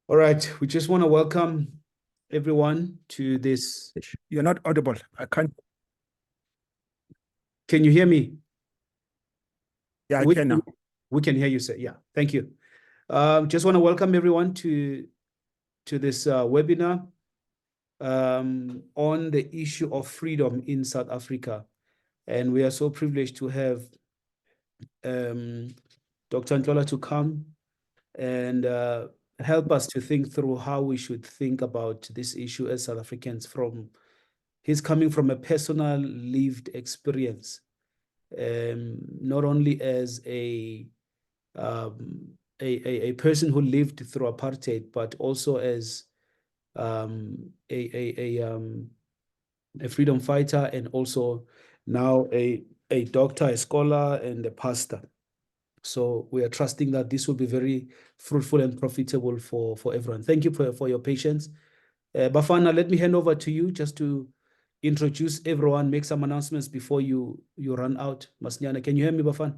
All right, we just want to welcome everyone to this. You're not audible. I can't. Can you hear me? Yeah, I can now. We can hear you, sir. Yeah, thank you. Just want to welcome everyone to this webinar on the issue of freedom in South Africa. And we are so privileged to have Dr. Ntlhola to come and help us to think through how we should think about this issue as South Africans. He's coming from a personal lived experience, not only as a person who lived through apartheid, but also as a freedom fighter, and also now a doctor, a scholar, and a pastor. So we are trusting that this will be very fruitful and profitable for everyone. Thank you for your patience. Bafana, let me hand over to you just to introduce everyone, make some announcements before you run out. Masnyana, can you hear me, Bafana?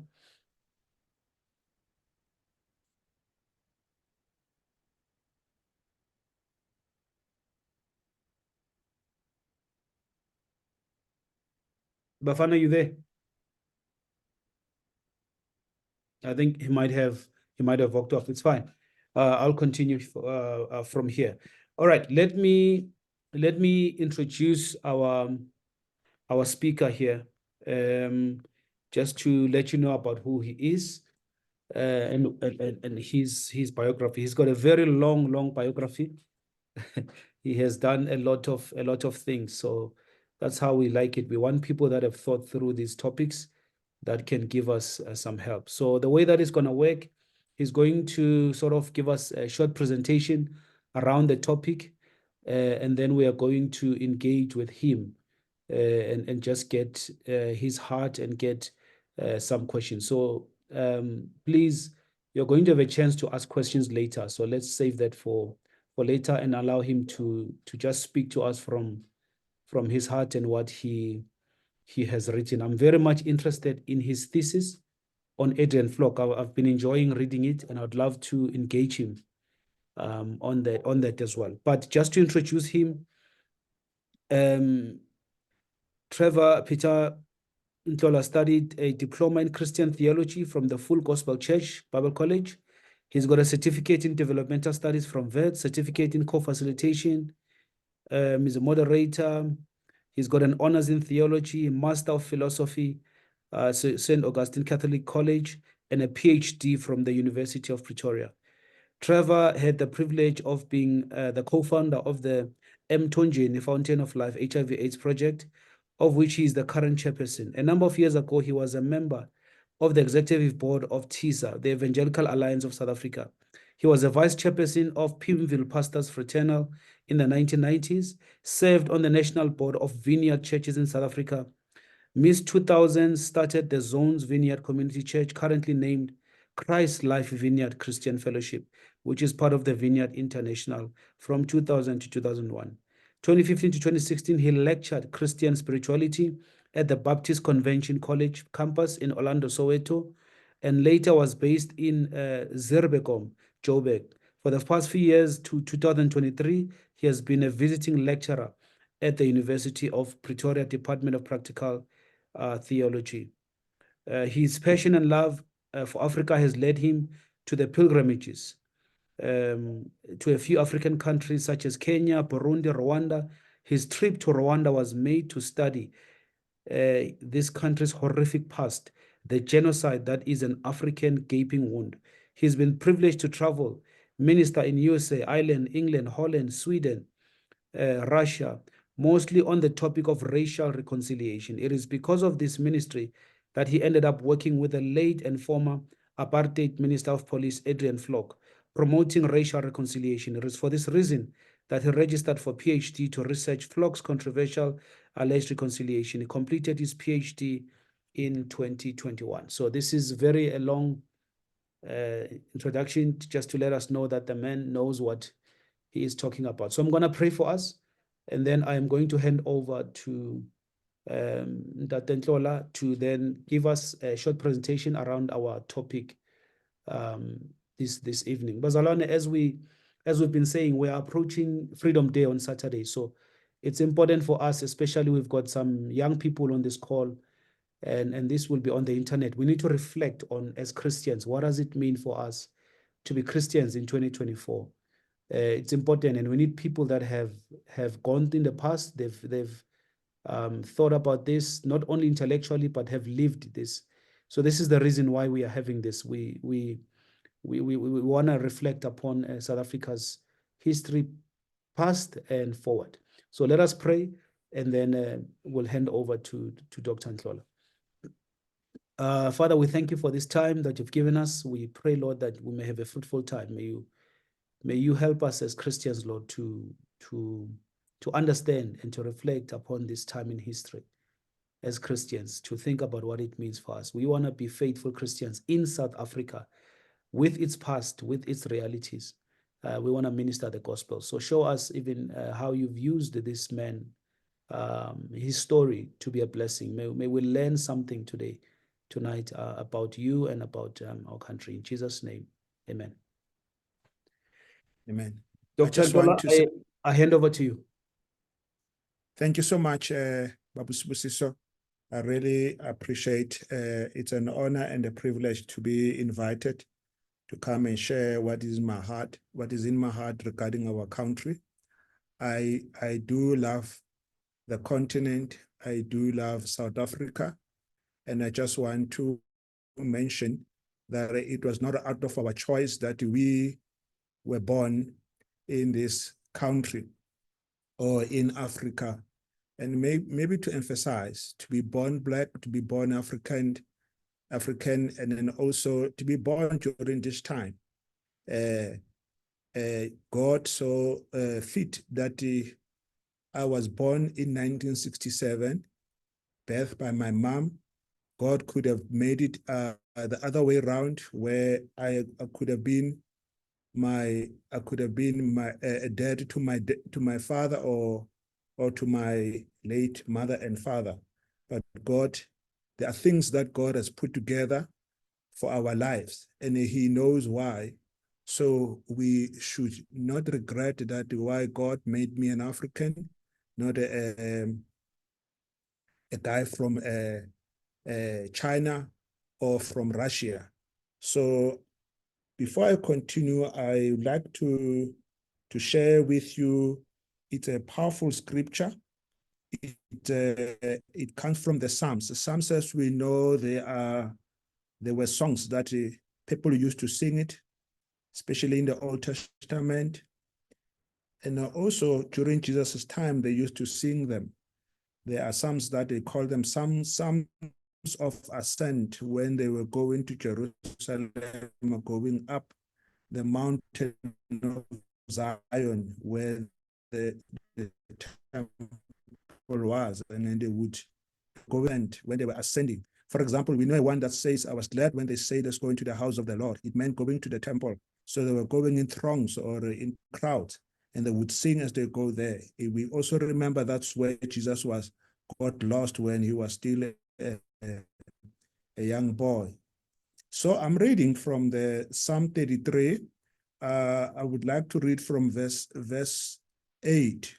Bafana, are you there? I think he might have walked off. It's fine. I'll continue from here. All right. Let me introduce our speaker here, just to let you know about who he is, and his biography. He's got a very long biography. He has done a lot of things. So that's how we like it. We want people that have thought through these topics that can give us some help. So the way that is going to work, he's going to sort of give us a short presentation around the topic, and then we are going to engage with him and just get his heart and get some questions. So please, you're going to have a chance to ask questions later. So let's save that for later and allow him to just speak to us from his heart and what he has written. I'm very much interested in his thesis on Adrian Flock. I've been enjoying reading it, and I'd love to engage him on that as well. But just to introduce him, Trevor Peter Ntlhola studied a diploma in Christian theology from the Full Gospel Church Bible College. He's got a certificate in developmental studies from VET, certificate in co-facilitation. He's a moderator. He's got an honors in theology, a master of philosophy, St. Augustine Catholic College, and a PhD from the University of Pretoria. Trevor had the privilege of being the co-founder of the Mthonjeni Fountain of Life HIV/AIDS project, of which he is the current chairperson. A number of years ago, he was a member of the executive board of TISA, the Evangelical Alliance of South Africa. He was a vice chairperson of Pimville Pastors Fraternal in the 1990s, served on the national board of Vineyard Churches in South Africa. Miss 2000 started the Zones Vineyard Community Church, currently named Christ Life Vineyard Christian Fellowship, which is part of the Vineyard International from 2000 to 2001. 2015 to 2016, he lectured Christian spirituality at the Baptist Convention College campus in Orlando, Soweto, and later was based in Zerbekom, Joburg. For the past few years to 2023, he has been a visiting lecturer at the University of Pretoria Department of Practical Theology. His passion and love for Africa has led him to the pilgrimages to a few African countries such as Kenya, Burundi, Rwanda. His trip to Rwanda was made to study this country's horrific past, the genocide that is an African gaping wound. He's been privileged to travel, minister in USA, Ireland, England, Holland, Sweden, Russia, mostly on the topic of racial reconciliation. It is because of this ministry that he ended up working with the late and former apartheid Minister of Police, Adrian Flock, promoting racial reconciliation. It is for this reason that he registered for PhD to research Flock's controversial alleged reconciliation. He completed his PhD in 2021. So this is very a long introduction just to let us know that the man knows what he is talking about. So I'm going to pray for us, and then I am going to hand over to Ntlhola to then give us a short presentation around our topic this evening. Bazalwane, as as we've been saying, we are approaching Freedom Day on Saturday. So it's important for us, especially we've got some young people on this call, and this will be on the internet. We need to reflect on, as Christians, what does it mean for us to be Christians in 2024? It's important, and we need people that have gone in the past. They've thought about this not only intellectually but have lived this. So this is the reason why we are having this. We want to reflect upon South Africa's history, past and forward. So let us pray, and then we'll hand over to Dr. Ntlhola. Father, we thank you for this time that you've given us. We pray, Lord, that we may have a fruitful time. May you help us as Christians, Lord, to understand and to reflect upon this time in history as Christians, to think about what it means for us. We want to be faithful Christians in South Africa with its past, with its realities. We want to minister the gospel. So show us even how you've used this man, his story, to be a blessing. May we learn something tonight about you and about our country. In Jesus' name, amen. Amen. Dr. Ntlhola, I hand over to you. Thank you so much, Babu Sibusiso. I really appreciate it's an honor and a privilege to be invited to come and share what is in my heart regarding our country. I do love the continent. I do love South Africa. And I just want to mention that it was not out of our choice that we were born in this country or in Africa. And maybe to emphasize, to be born Black, to be born African, and then also to be born during this time. God saw fit that I was born in 1967, birthed by my mom. God could have made it the other way around, where I could have been a dad to my father or to my late mother and father. But God, there are things that God has put together for our lives, and He knows why. So we should not regret that why God made me an African, not a guy from China or from Russia. So before I continue, I would like to share with you, it's a powerful scripture. It comes from the Psalms. The Psalms, as we know, there were songs that people used to sing it, especially in the Old Testament. And also during Jesus' time, they used to sing them. There are Psalms that they call them Psalms of ascent, when they were going to Jerusalem, going up the mountain of Zion, where the temple was, and then they would go and when they were ascending. For example, we know one that says, I was glad when they said, let's go into the house of the Lord. It meant going to the temple. So they were going in throngs or in crowds, and they would sing as they go there. We also remember that's where Jesus got lost when he was still a young boy. So I'm reading from the Psalm 33. I would like to read from verse 8.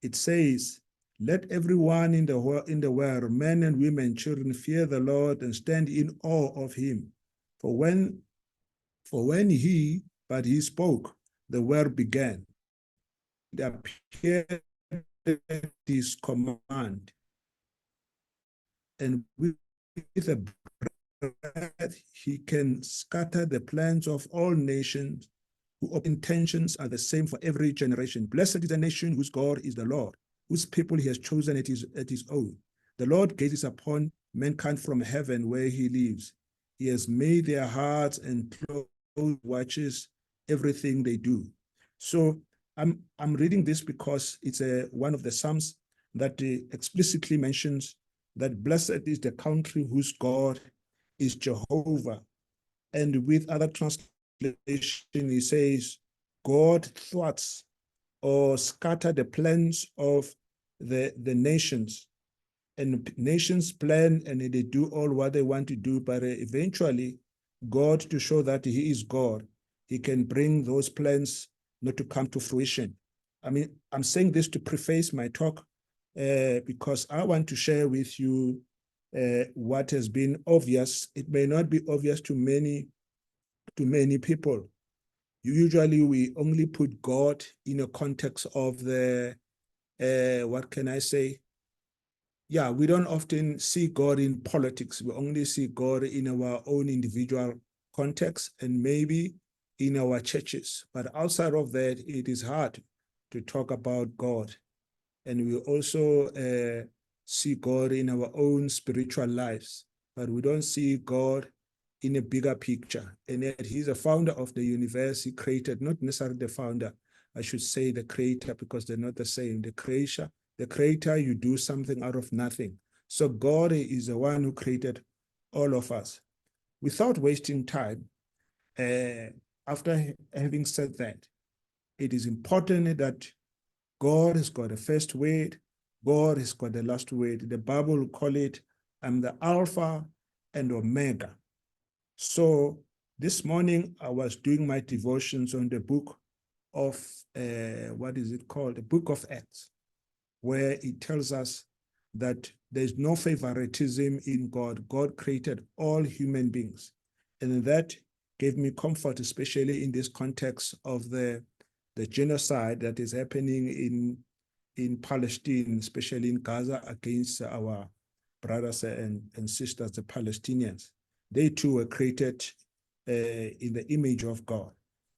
It says, let everyone in the world, men and women, children, fear the Lord and stand in awe of him. For when he spoke, the world began. It appeared at his command, and with a breath he can scatter the plans of all nations, whose intentions are the same for every generation. Blessed is the nation whose God is the Lord, whose people he has chosen at his own. The Lord gazes upon mankind from heaven where he lives. He has made their hearts and clothes, watches everything they do. So I'm reading this because it's one of the Psalms that explicitly mentions that blessed is the country whose God is Jehovah. And with other translation, he says, God thwarts or scatter the plans of the nations. And nations plan and they do all what they want to do, but eventually God, to show that he is God, he can bring those plans not to come to fruition. I mean, I'm saying this to preface my talk because I want to share with you what has been obvious. It may not be obvious to many people. Usually we only put God in a context of the, what can I say? Yeah, we don't often see God in politics. We only see God in our own individual context and maybe in our churches. But outside of that, it is hard to talk about God. And we also see God in our own spiritual lives, but we don't see God in a bigger picture. And yet he's a founder of the universe. He created, not necessarily the founder, I should say the creator, because they're not the same. The creator, you do something out of nothing. So God is the one who created all of us. Without wasting time, after having said that, it is important that God has got a first word. God has got the last word. The Bible will call it, I'm the Alpha and Omega. So this morning I was doing my devotions on the book of, what is it called? The book of Acts, where it tells us that there's no favoritism in God. God created all human beings. And that gave me comfort, especially in this context of the genocide that is happening in Palestine, especially in Gaza, against our brothers and sisters, the Palestinians. They too were created in the image of God.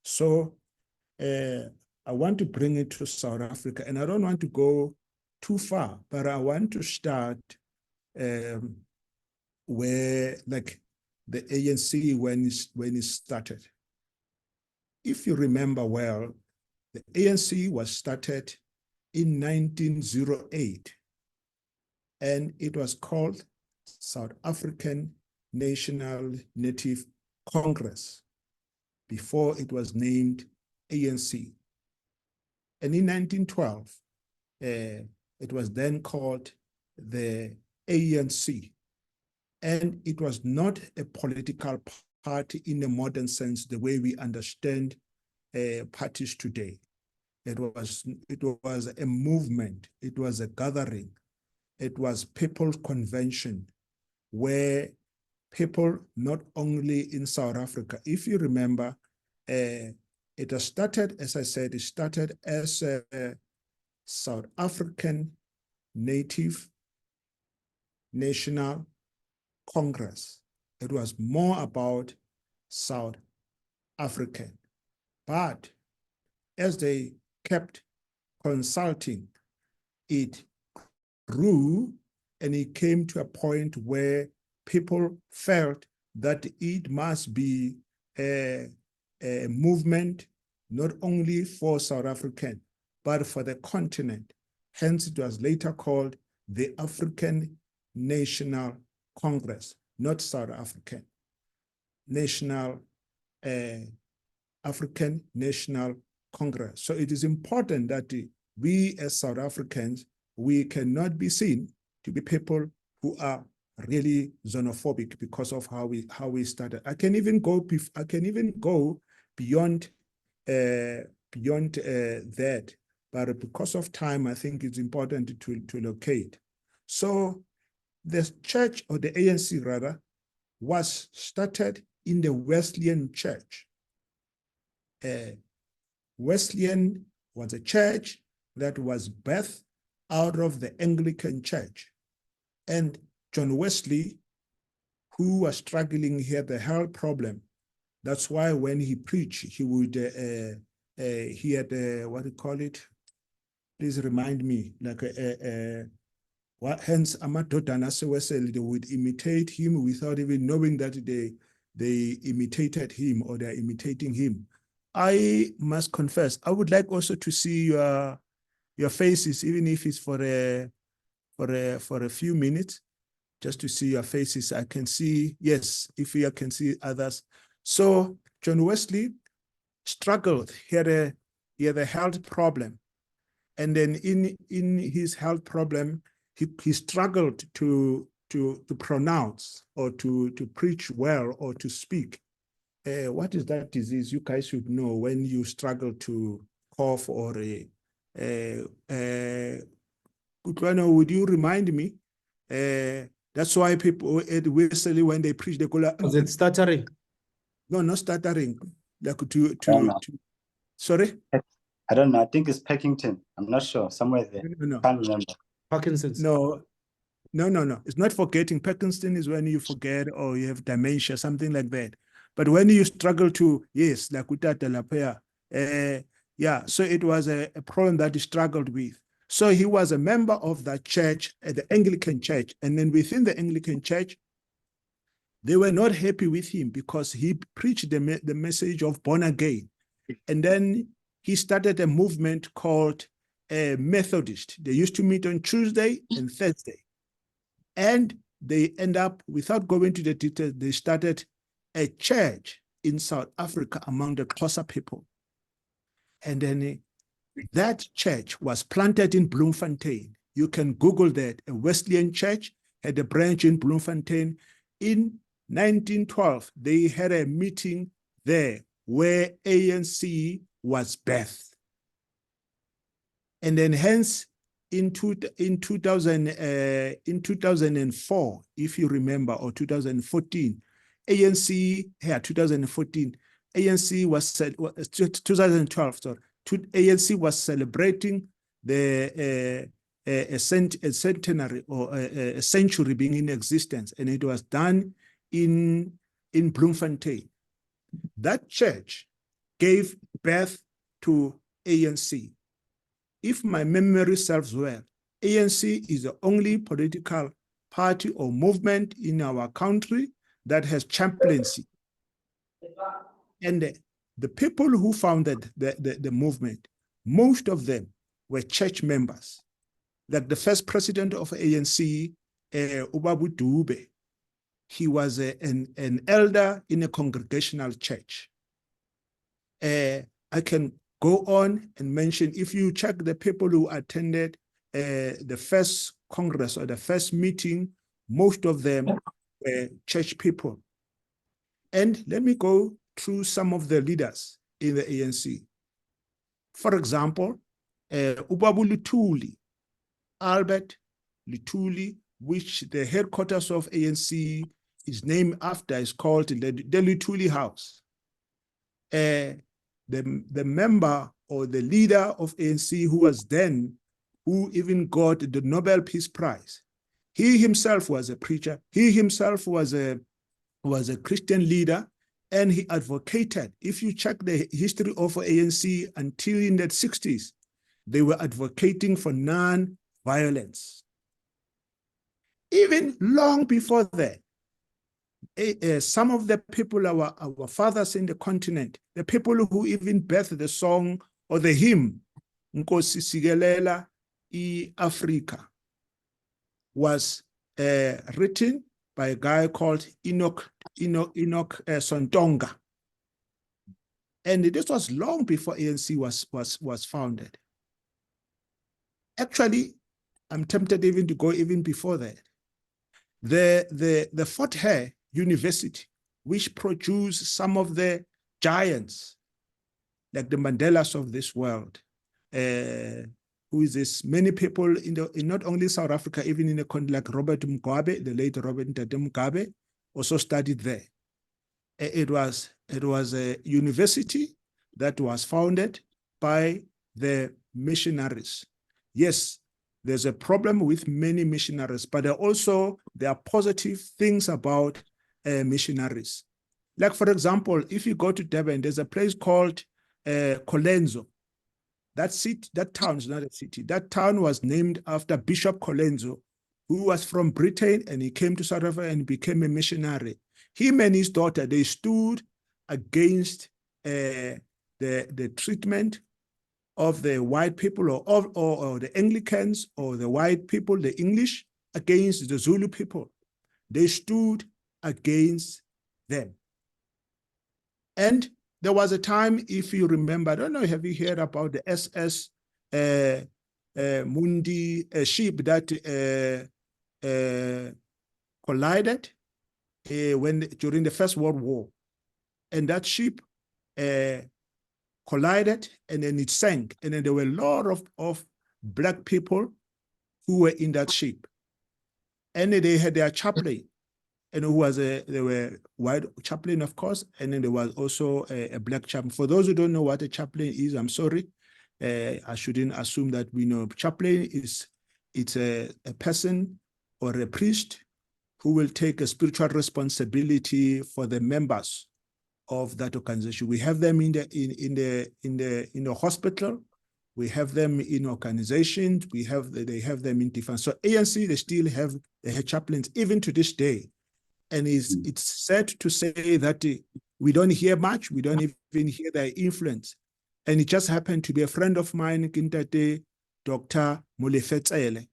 So I want to bring it to South Africa, and I don't want to go too far, but I want to start where, like, the ANC when it started. If you remember well, the ANC was started in 1908, and it was called South African National Native Congress before it was named ANC. And in 1912, it was then called the ANC. And it was not a political party in the modern sense, the way we understand parties today. It was a movement. It was a gathering. It was people's convention where people, not only in South Africa, if you remember, it has started, as I said, it started as a South African Native National Congress. It was more about South African. But as they kept consulting, it grew, and it came to a point where people felt that it must be a movement not only for South African, but for the continent. Hence, it was later called the African National Congress, not South African. African National Congress. So it is important that we as South Africans, we cannot be seen to be people who are really xenophobic because of how we started. I can even go beyond that, but because of time, I think it's important to locate. So the church, or the ANC rather, was started in the Wesleyan Church. Wesleyan was a church that was birthed out of the Anglican Church. And John Wesley, who was struggling, he had the health problem. That's why when he preached, he would, he had, what do you call it? Please remind me, like, hence, amadodana aseweseli, they would imitate him without even knowing that they imitated him, or they're imitating him. I must confess, I would like also to see your faces, even if it's for a few minutes, just to see your faces. I can see, yes, if you can see others. So John Wesley struggled. He had a health problem. And then in his health problem, he struggled to pronounce, or to preach well, or to speak. What is that disease? You guys should know when you struggle to cough or Kutlwano, would you remind me? That's why people at Wesley, when they preach, they call it. Was it stuttering? No, not stuttering. Like sorry? I don't know. I think it's Peckington. I'm not sure. Somewhere there. No. Can't remember. Parkinson's? No. It's not forgetting. Parkinson is when you forget or you have dementia, something like that. But when you struggle to, yes, like Utata Lapea, yeah, so it was a problem that he struggled with. So he was a member of that church, the Anglican church. And then within the Anglican church, they were not happy with him because he preached the message of born again. And then he started a movement called Methodist. They used to meet on Tuesday and Thursday. And they end up, without going to the details, they started a church in South Africa among the Xhosa people. And then that church was planted in Bloemfontein. You can Google that. A Wesleyan church had a branch in Bloemfontein. In 1912, they had a meeting there where ANC was birthed. And then hence, in 2004, if you remember, or 2014, ANC, 2014, ANC was, 2012, sorry, ANC was celebrating the a centenary or a century being in existence, and it was done in Bloemfontein. That church gave birth to ANC. If my memory serves well, ANC is the only political party or movement in our country that has chaplaincy. And the people who founded the movement, most of them were church members. Like the first president of ANC, Ubabu Dube, he was an elder in a congregational church. I can go on and mention, if you check the people who attended the first Congress or the first meeting, most of them were church people. And let me go through some of the leaders in the ANC. For example, Ubabu Luthuli, Albert Luthuli, which the headquarters of ANC is named after, is called the Luthuli House. The member or the leader of ANC who even got the Nobel Peace Prize, he himself was a preacher. He himself was a Christian leader, and he advocated. If you check the history of ANC until in the 60s, they were advocating for non-violence. Even long before that, some of the people, our fathers in the continent, the people who even birthed the song or the hymn, Nkosi Sigelela i-Afrika, was written by a guy called Enoch Sontonga. And this was long before ANC was founded. Actually, I'm tempted even to go even before that. The Fort Hare University, which produced some of the giants, like the Mandelas of this world, who is this? Many people in not only South Africa, even in a country like Robert Mugabe, the late Robert Mugabe, also studied there. It was a university that was founded by the missionaries. Yes, there's a problem with many missionaries, but there are positive things about missionaries. Like, for example, if you go to Durban, there's a place called Colenso. That town is not a city. That town was named after Bishop Colenso, who was from Britain, and he came to South Africa and became a missionary. Him and his daughter, they stood against the treatment of the white people or the Anglicans or the white people, the English, against the Zulu people. They stood against them. And there was a time, if you remember, I don't know, have you heard about the SS Mundi ship that collided during the First World War? And that ship collided and then it sank. And then there were a lot of black people who were in that ship. And they had their chaplain, and who was they were white chaplain, of course, and then there was also a black chaplain. For those who don't know what a chaplain is, I'm sorry. I shouldn't assume that we know. Chaplain it's a person or a priest who will take a spiritual responsibility for the members of that organization. We have them in the hospital. We have them in organizations. They have them in different. So ANC, they still have chaplains even to this day. And it's sad to say that we don't hear much. We don't even hear their influence. And it just happened to be a friend of mine, Kintate, Dr. Molefetsele.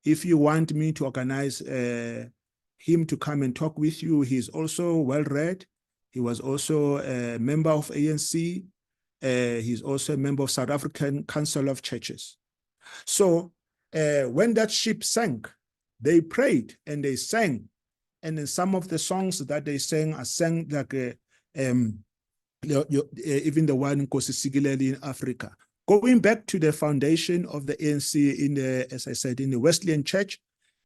If you want me to organize him to come and talk with you, he's also well-read. He was also a member of ANC. He's also a member of South African Council of Churches. So when that ship sank, they prayed and they sang. And then some of the songs that they sang are sang like even the one in Nkosi Sikelel in Africa. Going back to the foundation of the ANC as I said, in the Wesleyan Church,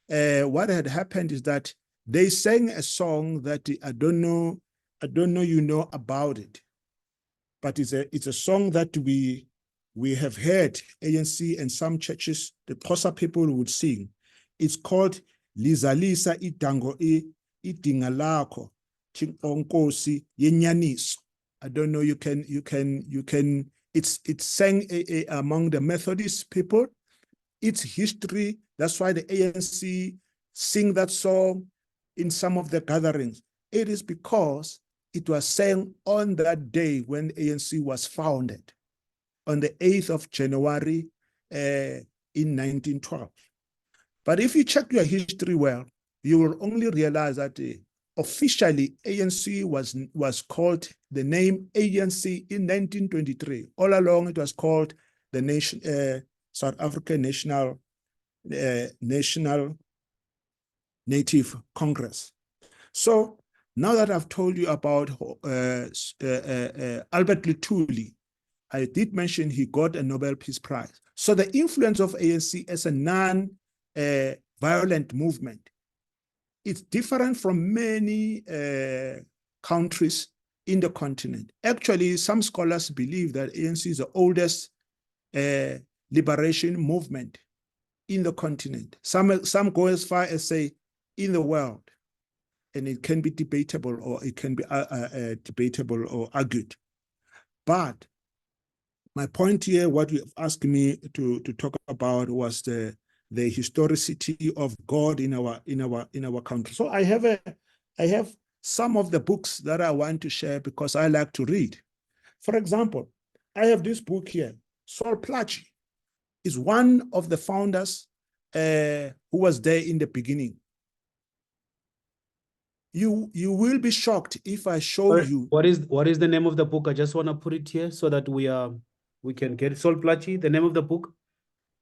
what had happened is that they sang a song that I don't know you know about it, but it's a song that we have heard ANC and some churches, the Xhosa people would sing. It's called Lizalisa idango idinga lakho Nkosi yenyaniso. I don't know, you can it's sang among the Methodist people. It's history. That's why the ANC sing that song in some of the gatherings. It is because it was sang on that day when ANC was founded, on the 8th of January in 1912. But if you check your history well, you will only realize that officially ANC was called the name ANC in 1923. All along it was called the South African National Native Congress. So now that I've told you about Albert Luthuli, I did mention he got a Nobel Peace Prize. So the influence of ANC as a non-violent movement, it's different from many countries in the continent. Actually, some scholars believe that ANC is the oldest liberation movement in the continent. Some go as far as say in the world, and it can be debatable, or it can be debatable or argued. But my point here, what you asked me to talk about, was the historicity of God in our country. So I have some of the books that I want to share because I like to read. For example, I have this book here. Saul Plaatje is one of the founders who was there in the beginning. You will be shocked if I show you. What is the name of the book? I just want to put it here so that we can get it. Saul Plaatje, the name of the book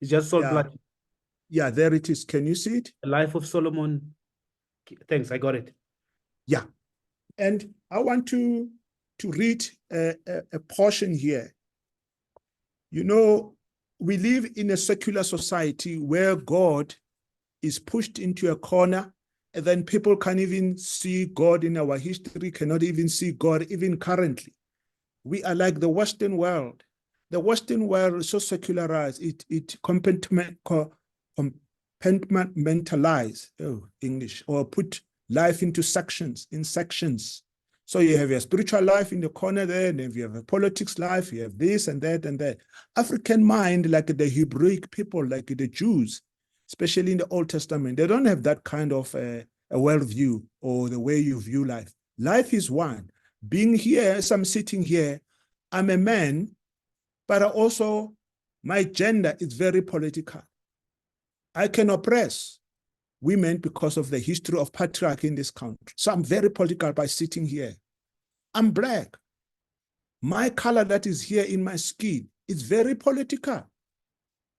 is just Saul Plaatje. Yeah, there it is. Can you see it? The Life of Solomon. Thanks, I got it. Yeah. And I want to read a portion here. You know, we live in a secular society where God is pushed into a corner, and then people can't even see God in our history, cannot even see God even currently. We are like the Western world. The Western world is so secularized, it compartmentalize, English, or put life into sections, in sections. So you have your spiritual life in the corner there, and if you have a politics life, you have this and that and that. African mind, like the Hebraic people, like the Jews, especially in the Old Testament, they don't have that kind of a worldview or the way you view life. Life is one. Being here, as I'm sitting here, I'm a man, but also my gender is very political. I can oppress women because of the history of patriarchy in this country. So I'm very political by sitting here. I'm black. My color that is here in my skin is very political,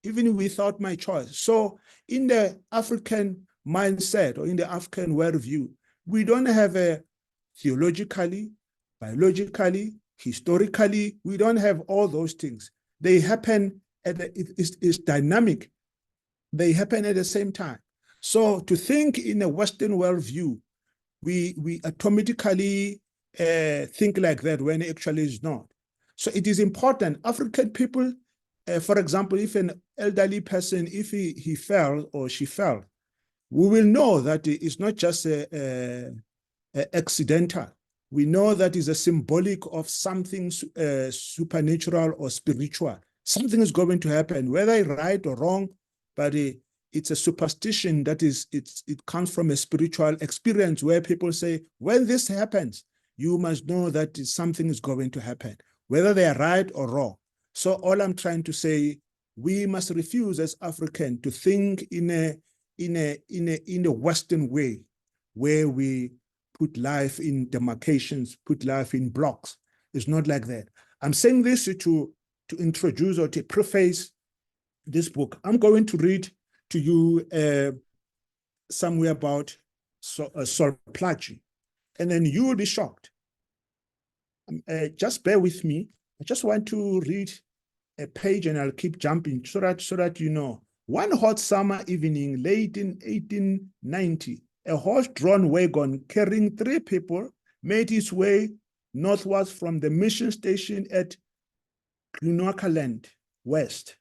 even without my choice. So in the African mindset, or in the African worldview, we don't have a theologically, biologically, Historically, we don't have all those things. They happen it's dynamic. They happen at the same time. So to think in a Western worldview, we automatically think like that when actually it's not. So it is important. African people, for example, if an elderly person, if he fell or she fell, we will know that it's not just accidental. We know that is a symbolic of something supernatural or spiritual. Something is going to happen, whether right or wrong, but it's a superstition that it comes from a spiritual experience where people say, when this happens, you must know that something is going to happen, whether they are right or wrong. So all I'm trying to say, we must refuse as African to think in a Western way, where we put life in demarcations, put life in blocks. It's not like that. I'm saying this to introduce or to preface this book. I'm going to read to you somewhere about Sol Plaatje, and then you will be shocked. Just bear with me. I just want to read a page and I'll keep jumping so that you know. One hot summer evening late in 1890, a horse-drawn wagon carrying 3 people made its way northwards from the mission station at Glenouakaland West.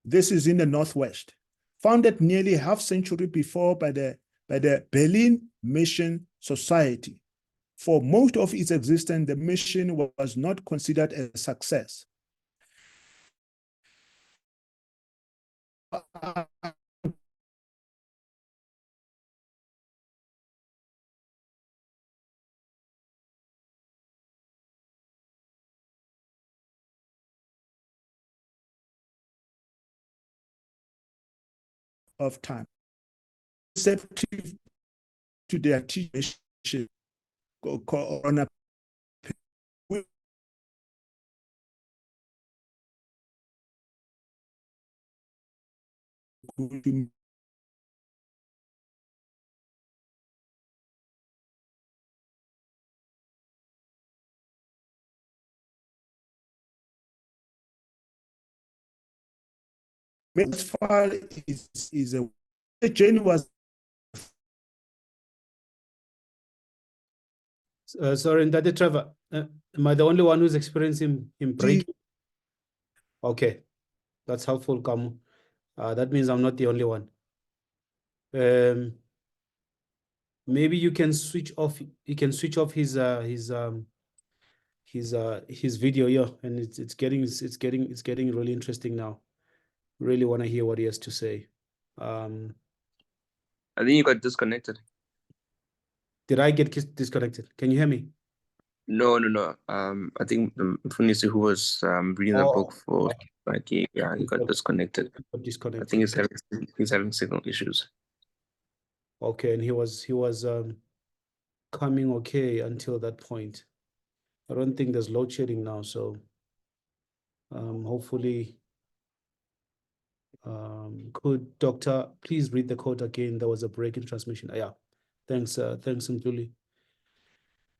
This is in the Northwest. Founded nearly half century before by the Berlin Mission Society. For most of its existence, the mission was not considered a success. Of time, receptive to their teaching on a as far is the journey was. Sorry, Ndade Trevor, am I the only one who's experiencing him breaking? Okay, that's helpful, Kamu. That means I'm not the only one. Maybe you can switch off. You can switch off his video, yeah, and it's getting really interesting now. Really want to hear what he has to say. I think you got disconnected. Did I get disconnected? Can you hear me? No. I think Mfundisi, who was reading the book for okay. like he got disconnected. I think he's having signal issues. Okay, and he was coming okay until that point. I don't think there's load shedding now, so hopefully. Could Doctor please read the code again? There was a break in transmission. Yeah, thanks, Ntlhola.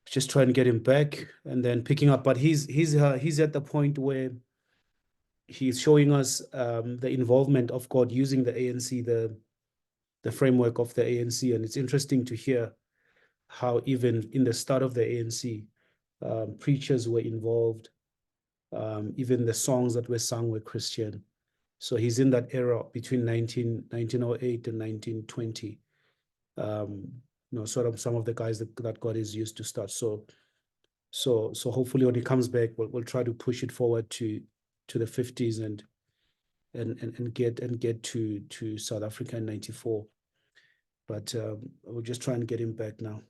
Just try and get him back and then picking up, but he's at the point where he's showing us the involvement of God using the ANC, the framework of the ANC, and it's interesting to hear how even in the start of the ANC, preachers were involved. Even the songs that were sung were Christian. So he's in that era between 1908 and 1920. Sort of some of the guys that God is used to start. So hopefully when he comes back, we'll try to push it forward to the 50s and get to South Africa in 94. But we'll just try and get him back now.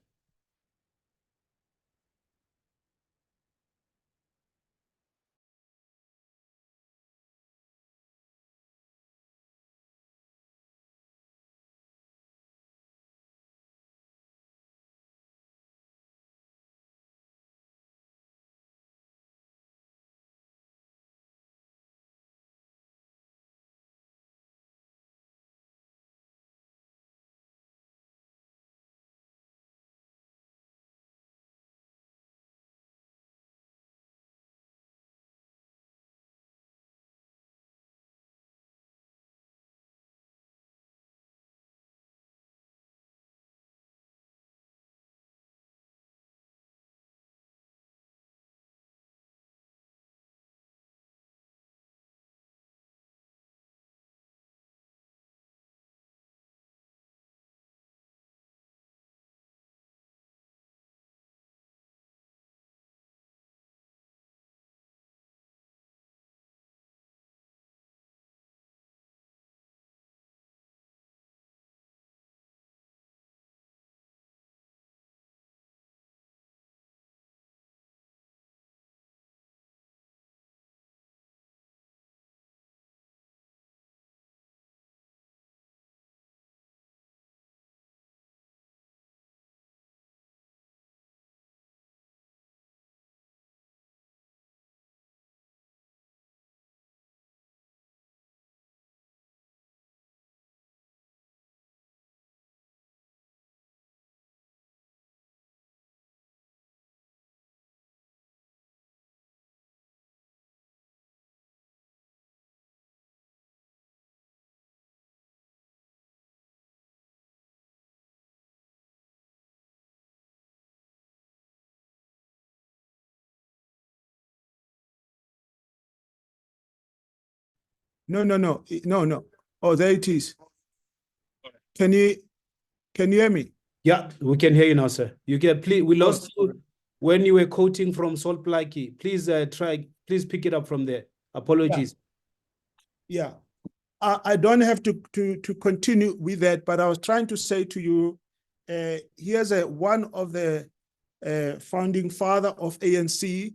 No. Oh, there it is. Can you hear me? Yeah, we can hear you now, sir. You can please. We lost you when you were quoting from Salt Blackie. Please Please pick it up from there. Apologies. Yeah. I don't have to continue with that, but I was trying to say to you, here's one of the founding father of ANC,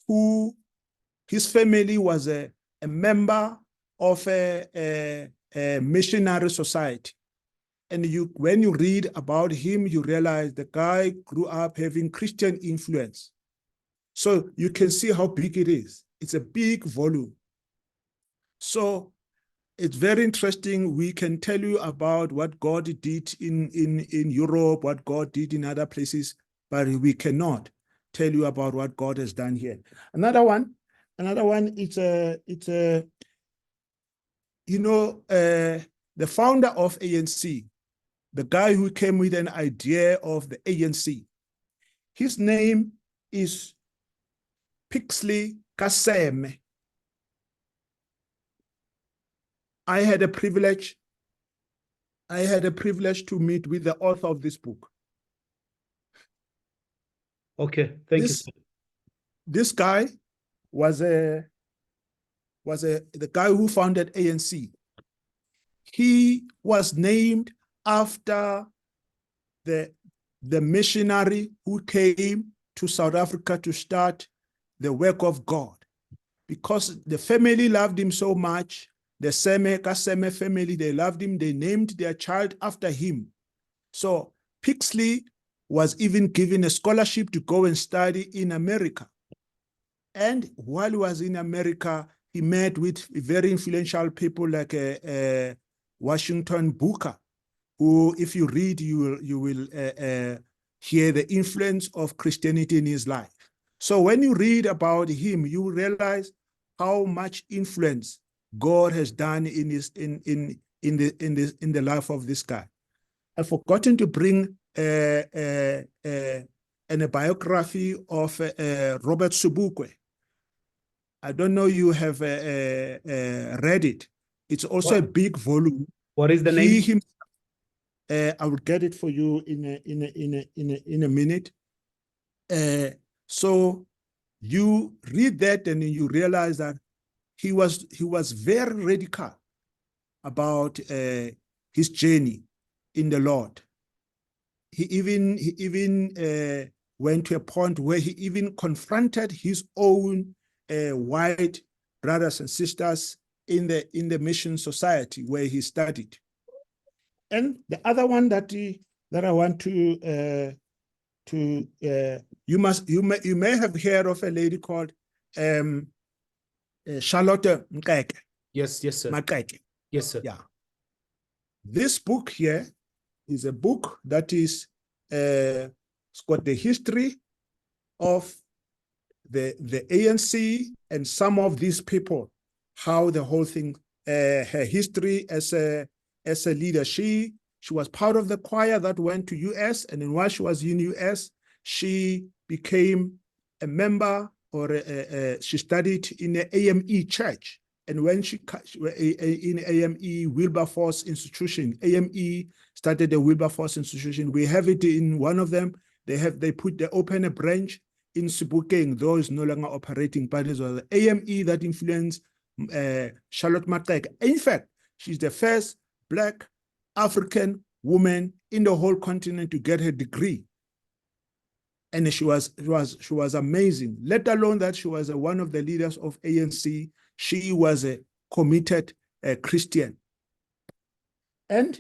who his family was a member of a missionary society. And when you read about him, you realize the guy grew up having Christian influence. So you can see how big it is. It's a big volume. So it's very interesting. We can tell you about what God did in Europe, what God did in other places, but we cannot tell you about what God has done here. Another one, it's the founder of ANC, the guy who came with an idea of the ANC. His name is Pixley Kaseme. I had a privilege to meet with the author of this book. Okay, thank you. This guy was the guy who founded ANC. He was named after the missionary who came to South Africa to start the work of God, because the family loved him so much. The Kaseme family, they loved him. They named their child after him. So Pixley was even given a scholarship to go and study in America. And while he was in America, he met with very influential people like Washington Booker, who, if you read, you will hear the influence of Christianity in his life. So when you read about him, you realize how much influence God has done in the life of this guy. I've forgotten to bring a biography of Robert Sobukwe. I don't know you have read it. It's also a big volume. What is the name? I will get it for you in a minute. So you read that and you realize that he was very radical about his journey in the Lord. He even went to a point where he even confronted his own white brothers and sisters in the mission society where he studied. And the other one that I want to you may have heard of a lady called Charlotte Mkeke. Yes, sir. Mkeke. Yes, sir. Yeah. This book here is a book that is it's got the history of the ANC and some of these people, how the whole thing, her history as a leader. She was part of the choir that went to US, and then while she was in US, she became a member, or she studied in the AME church. And when she in AME Wilberforce Institution, AME started the Wilberforce Institution. We have it in one of them. They open a branch in Sebokeng, though it's no longer operating, but it was the AME that influenced Charlotte Mkeke. In fact, she's the first Black African woman in the whole continent to get her degree. And she was amazing, let alone that she was one of the leaders of ANC. She was a committed Christian. And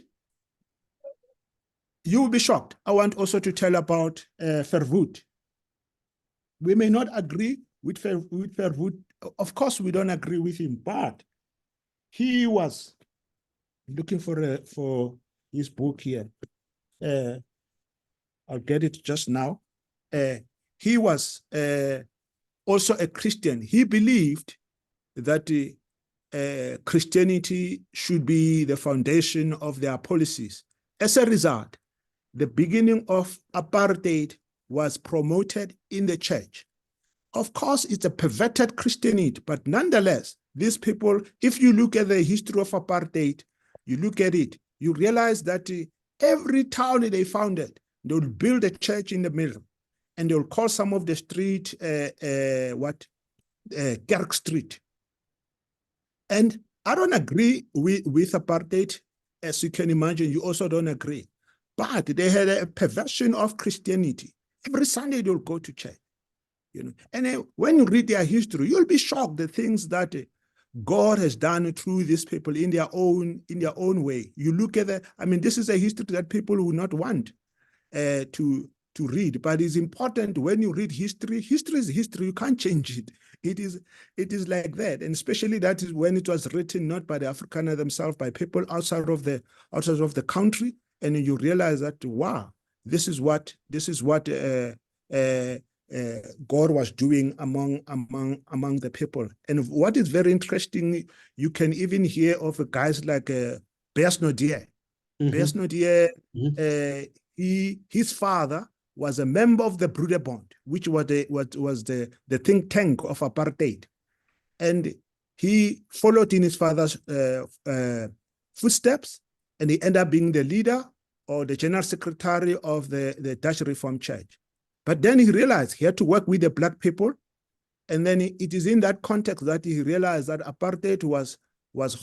you will be shocked. I want also to tell about Verwoerd. We may not agree with Verwoerd. Of course, we don't agree with him, but he was looking for his book here. I'll get it just now. He was also a Christian. He believed that Christianity should be the foundation of their policies. As a result, the beginning of apartheid was promoted in the church. Of course, it's a perverted Christianity, but nonetheless, these people, if you look at the history of apartheid, you look at it, you realize that every town they founded, they will build a church in the middle, and they will call some of the street, Kerk Street. And I don't agree with apartheid, as you can imagine, you also don't agree. But they had a perversion of Christianity. Every Sunday they'll go to church. And when you read their history, you'll be shocked the things that God has done through these people in their own way. You look at this is a history that people will not want to read, but it's important when you read history. History is history. You can't change it. It is like that, and especially that is when it was written not by the Afrikaners themselves, by people outside of the country, and you realize that wow, this is what God was doing among the people. And what is very interesting, you can even hear of guys like Bess Nodier. Bess Nodier, his father was a member of the Broederbond, which was the think tank of apartheid. And he followed in his father's footsteps, and he ended up being the leader or the general secretary of the Dutch Reformed Church. But then he realized he had to work with the black people. And then it is in that context that he realized that apartheid was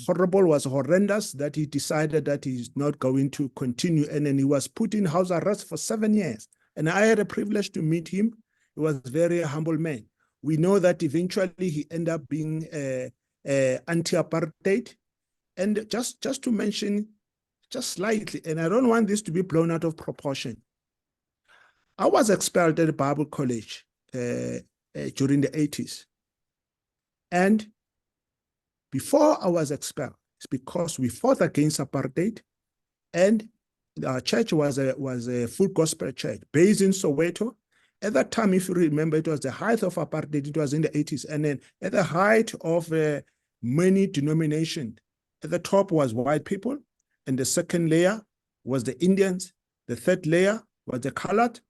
horrible, was horrendous, that he decided that he's not going to continue. And then he was put in house arrest for 7 years. And I had a privilege to meet him. He was a very humble man. We know that eventually he ended up being anti-apartheid. And just to mention, just slightly, and I don't want this to be blown out of proportion, I was expelled at the Bible College during the 80s. And before I was expelled, it's because we fought against apartheid, and our church was a full gospel church based in Soweto. At that time, if you remember, it was the height of apartheid. It was in the 80s. And then at the height of many denominations, at the top was white people, and the second layer was the Indians. The third layer was the colored.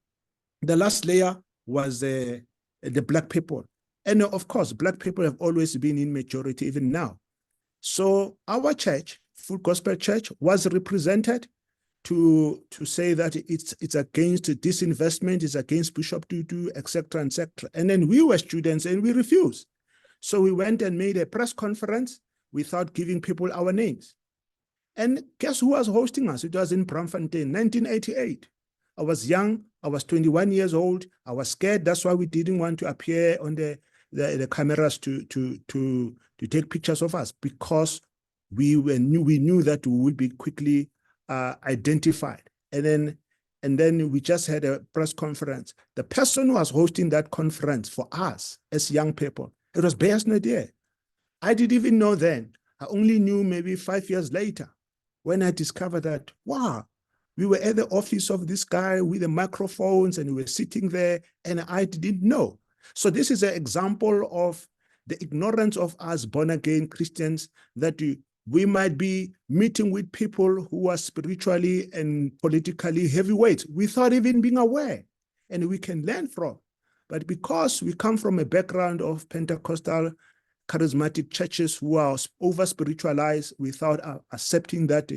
The last layer was the black people. And of course, black people have always been in majority, even now. So our church, Full Gospel Church, was represented to say that it's against disinvestment, it's against Bishop Tutu, etc., etc. And then we were students and we refused. So we went and made a press conference without giving people our names. And guess who was hosting us? It was in Braamfontein, 1988. I was young. I was 21 years old. I was scared. That's why we didn't want to appear on the cameras to take pictures of us, because we knew that we would be quickly identified. And then we just had a press conference. The person who was hosting that conference for us as young people, it was Bess Nodier. I didn't even know then. I only knew maybe 5 years later when I discovered that, wow, we were at the office of this guy with the microphones and we were sitting there and I didn't know. So this is an example of the ignorance of us born-again Christians, that we might be meeting with people who are spiritually and politically heavyweights without even being aware, and we can learn from. But because we come from a background of Pentecostal charismatic churches who are over-spiritualized without accepting that,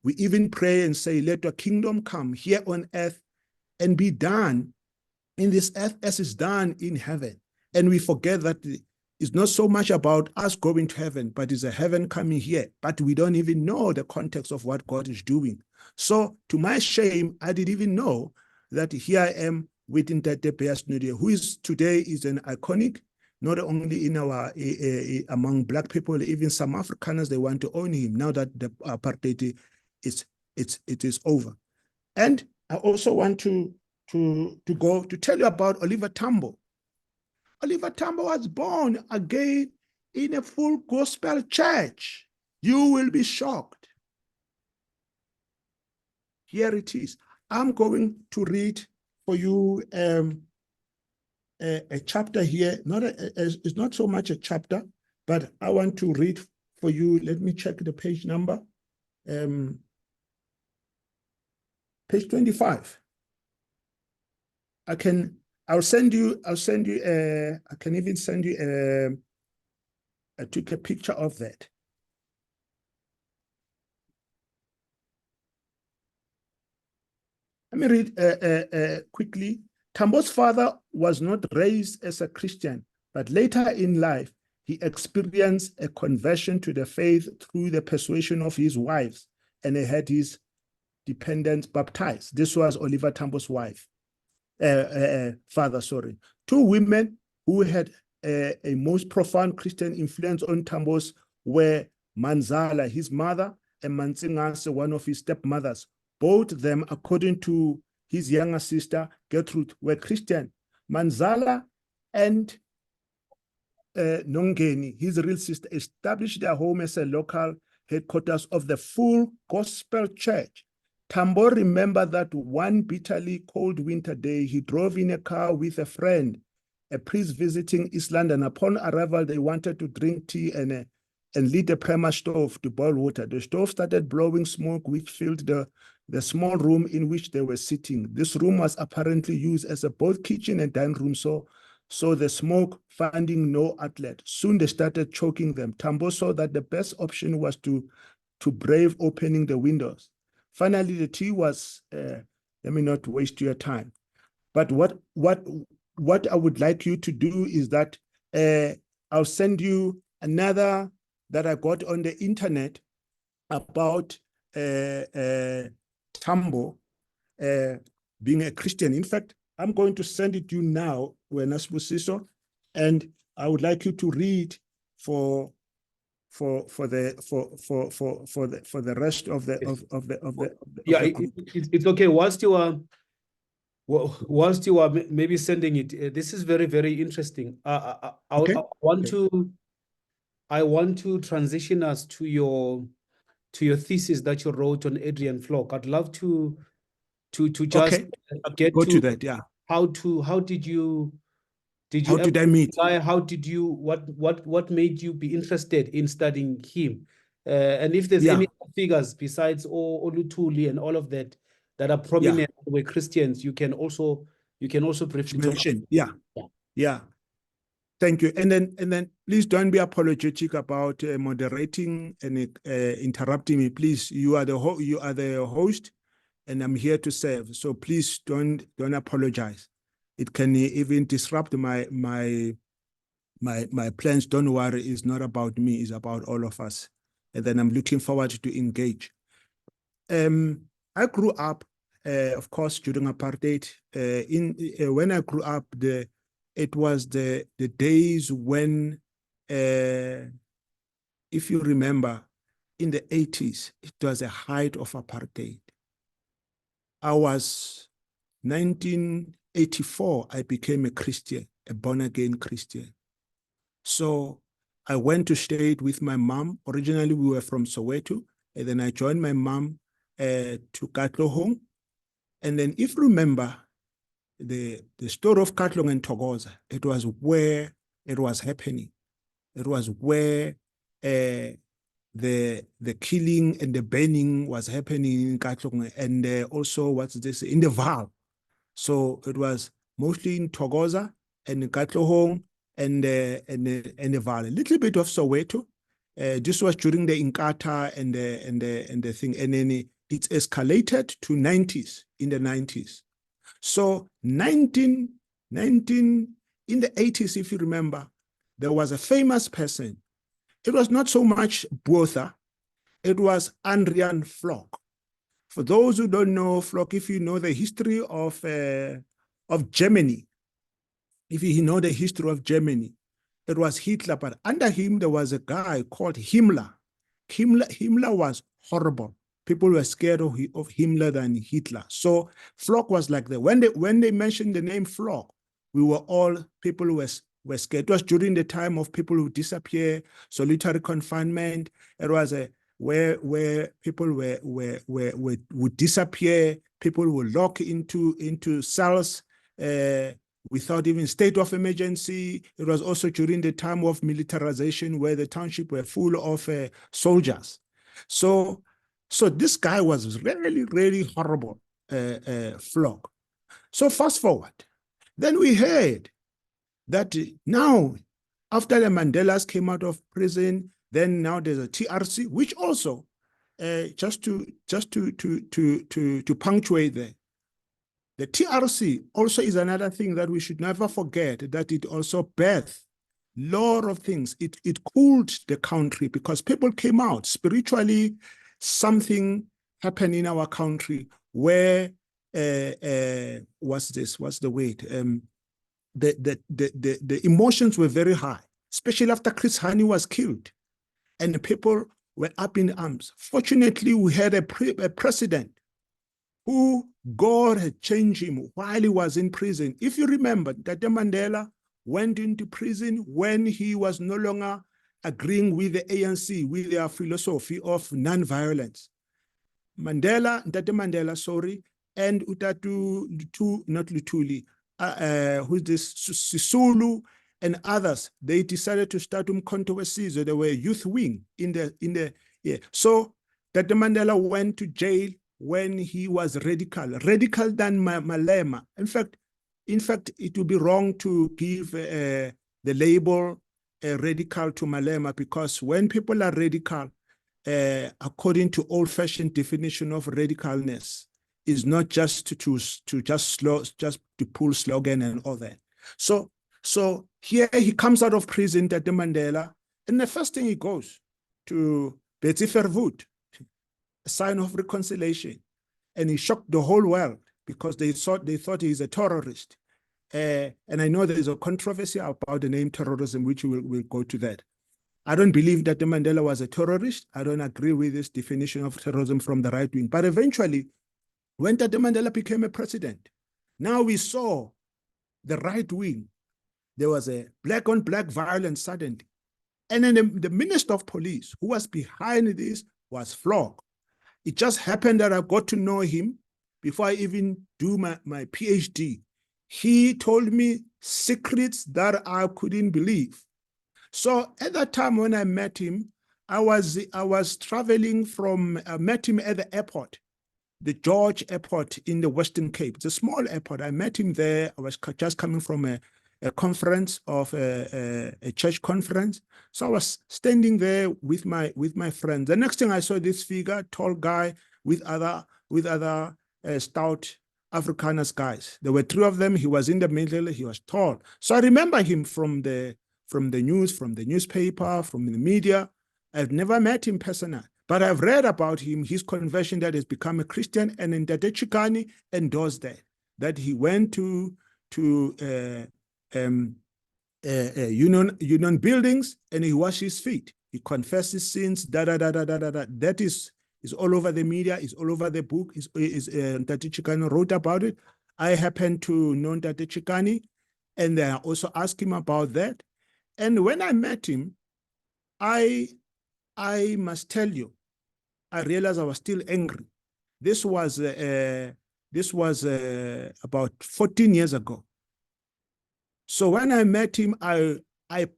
we even pray and say, let your kingdom come here on earth and be done in this earth as is done in heaven. And we forget that it's not so much about us going to heaven, but it's a heaven coming here. But we don't even know the context of what God is doing. So to my shame, I didn't even know that here I am with Ntate Bess Nodier, who is today is an iconic, not only in our among black people, even some Afrikaners, they want to own him now that the apartheid it is over. And I also want to go to tell you about Oliver Tambo. Oliver Tambo was born again in a full gospel church. You will be shocked. Here it is. I'm going to read for you a chapter here. It's not so much a chapter, but I want to read for you. Let me check the page number. Page 25. I can even send you I took a picture of that. Let me read quickly. Tambo's father was not raised as a Christian, but later in life, he experienced a conversion to the faith through the persuasion of his wives, and he had his dependents baptized. This was Oliver Tambo's father, sorry. Two women who had a most profound Christian influence on Tambo's were Manzala, his mother, and Mantsingase, one of his stepmothers. Both of them, according to his younger sister, Gertrude, were Christian. Manzala and Nongeni, his real sister, established their home as a local headquarters of the Full Gospel Church. Tambo remembered that one bitterly cold winter day, he drove in a car with a friend, a priest visiting East London. Upon arrival, they wanted to drink tea and lit a primer stove to boil water. The stove started blowing smoke, which filled the small room in which they were sitting. This room was apparently used as both kitchen and dining room, so the smoke finding no outlet. Soon they started choking them. Tambo saw that the best option was to brave opening the windows. Finally, the tea was, let me not waste your time. But what I would like you to do is that I'll send you another that I got on the internet about Tambo being a Christian. In fact, I'm going to send it to you now, and I would like you to read for the rest of the yeah, it's okay. Whilst you are maybe sending it, this is very, very interesting. Okay. I want to transition us to your thesis that you wrote on Adrian Flock. I'd love to just get to that. Yeah. How did you how did I meet? How did you what made you be interested in studying him? And if there's any figures besides Oluthuli and all of that are prominent were Christians, you can also briefly mention. Yeah. Thank you. And then please don't be apologetic about moderating and interrupting me. Please, you are the host, and I'm here to serve. So please don't apologize. It can even disrupt my plans. Don't worry, it's not about me, it's about all of us. And then I'm looking forward to engage. I grew up, of course, during apartheid. When I grew up, it was the days when, if you remember, in the 80s, it was the height of apartheid. I was 1984, I became a Christian, a born-again Christian. So I went to stay with my mom. Originally, we were from Soweto, and then I joined my mom to Katlehong. And then if you remember, the story of Katlehong and Thokoza, it was where it was happening. It was where the killing and the burning was happening in Katlehong, and also what's this in the Vaal. So it was mostly in Thokoza and in Katlehong and the Vaal. A little bit of Soweto. This was during the Inkatha and the thing, and then it escalated to in the 90s. So in the 80s, if you remember, there was a famous person. It was not so much Botha, it was Adrian Flock. For those who don't know Flock, if you know the history of Germany, if you know the history of Germany, it was Hitler, but under him there was a guy called Himmler. Himmler was horrible. People were scared of Himmler than Hitler. So Flock was like that. When they mentioned the name Flock, people were scared. It was during the time of people who disappear, solitary confinement. It was where people would disappear. People would lock into cells without even state of emergency. It was also during the time of militarization, where the township were full of soldiers. So this guy was really, really horrible, Flock. So fast forward. Then we heard that now After the Mandelas came out of prison, then now there's a TRC, which also, just to punctuate there, the TRC also is another thing that we should never forget, that it also birthed a lot of things. It cooled the country because people came out spiritually. Something happened in our country where what's the word? The emotions were very high, especially after Chris Hani was killed, and the people were up in arms. Fortunately, we had a president who God had changed him while he was in prison. If you remember, that Mandela went into prison when he was no longer agreeing with the ANC, with their philosophy of non-violence. Ntate Mandela, sorry, and not Lutuli, who's this, Sisulu and others, they decided to start Umkhonto weSizwe. They were youth wing in the So Ntate Mandela went to jail when he was radical than Malema. In fact, it would be wrong to give the label radical to Malema, because when people are radical, according to old-fashioned definition of radicalness, is not just to pull slogan and all that. So here he comes out of prison, Ntate Mandela, and the first thing he goes to Betty Verwoerd, a sign of reconciliation, and he shocked the whole world because they thought he's a terrorist. And I know there is a controversy about the name terrorism, which we'll go to that. I don't believe that Mandela was a terrorist. I don't agree with this definition of terrorism from the right wing. But eventually, when Mandela became a president, now we saw the right wing. There was a black-on-black violence suddenly. And then the minister of police, who was behind this, was flogged. It just happened that I got to know him before I even do my PhD. He told me secrets that I couldn't believe. So at that time when I met him, I was traveling from, I met him at the airport, the George Airport in the Western Cape. It's a small airport. I met him there. I was just coming from a conference of a church conference. So I was standing there with my friends. The next thing I saw this figure, tall guy with other stout Afrikaners guys. There were three of them. He was in the middle. He was tall. So I remember him from the news, from the newspaper, from the media. I've never met him personally, but I've read about him, his conversion, that has become a Christian, and in Ntate Chikane endorsed that he went to union buildings and he washed his feet. He confessed his sins, That is all over the media, is all over the book. Ntate Chikane wrote about it. I happen to know Ntate Chikane, and I also asked him about that. And when I met him, I must tell you, I realized I was still angry. This was about 14 years ago. So when I met him, I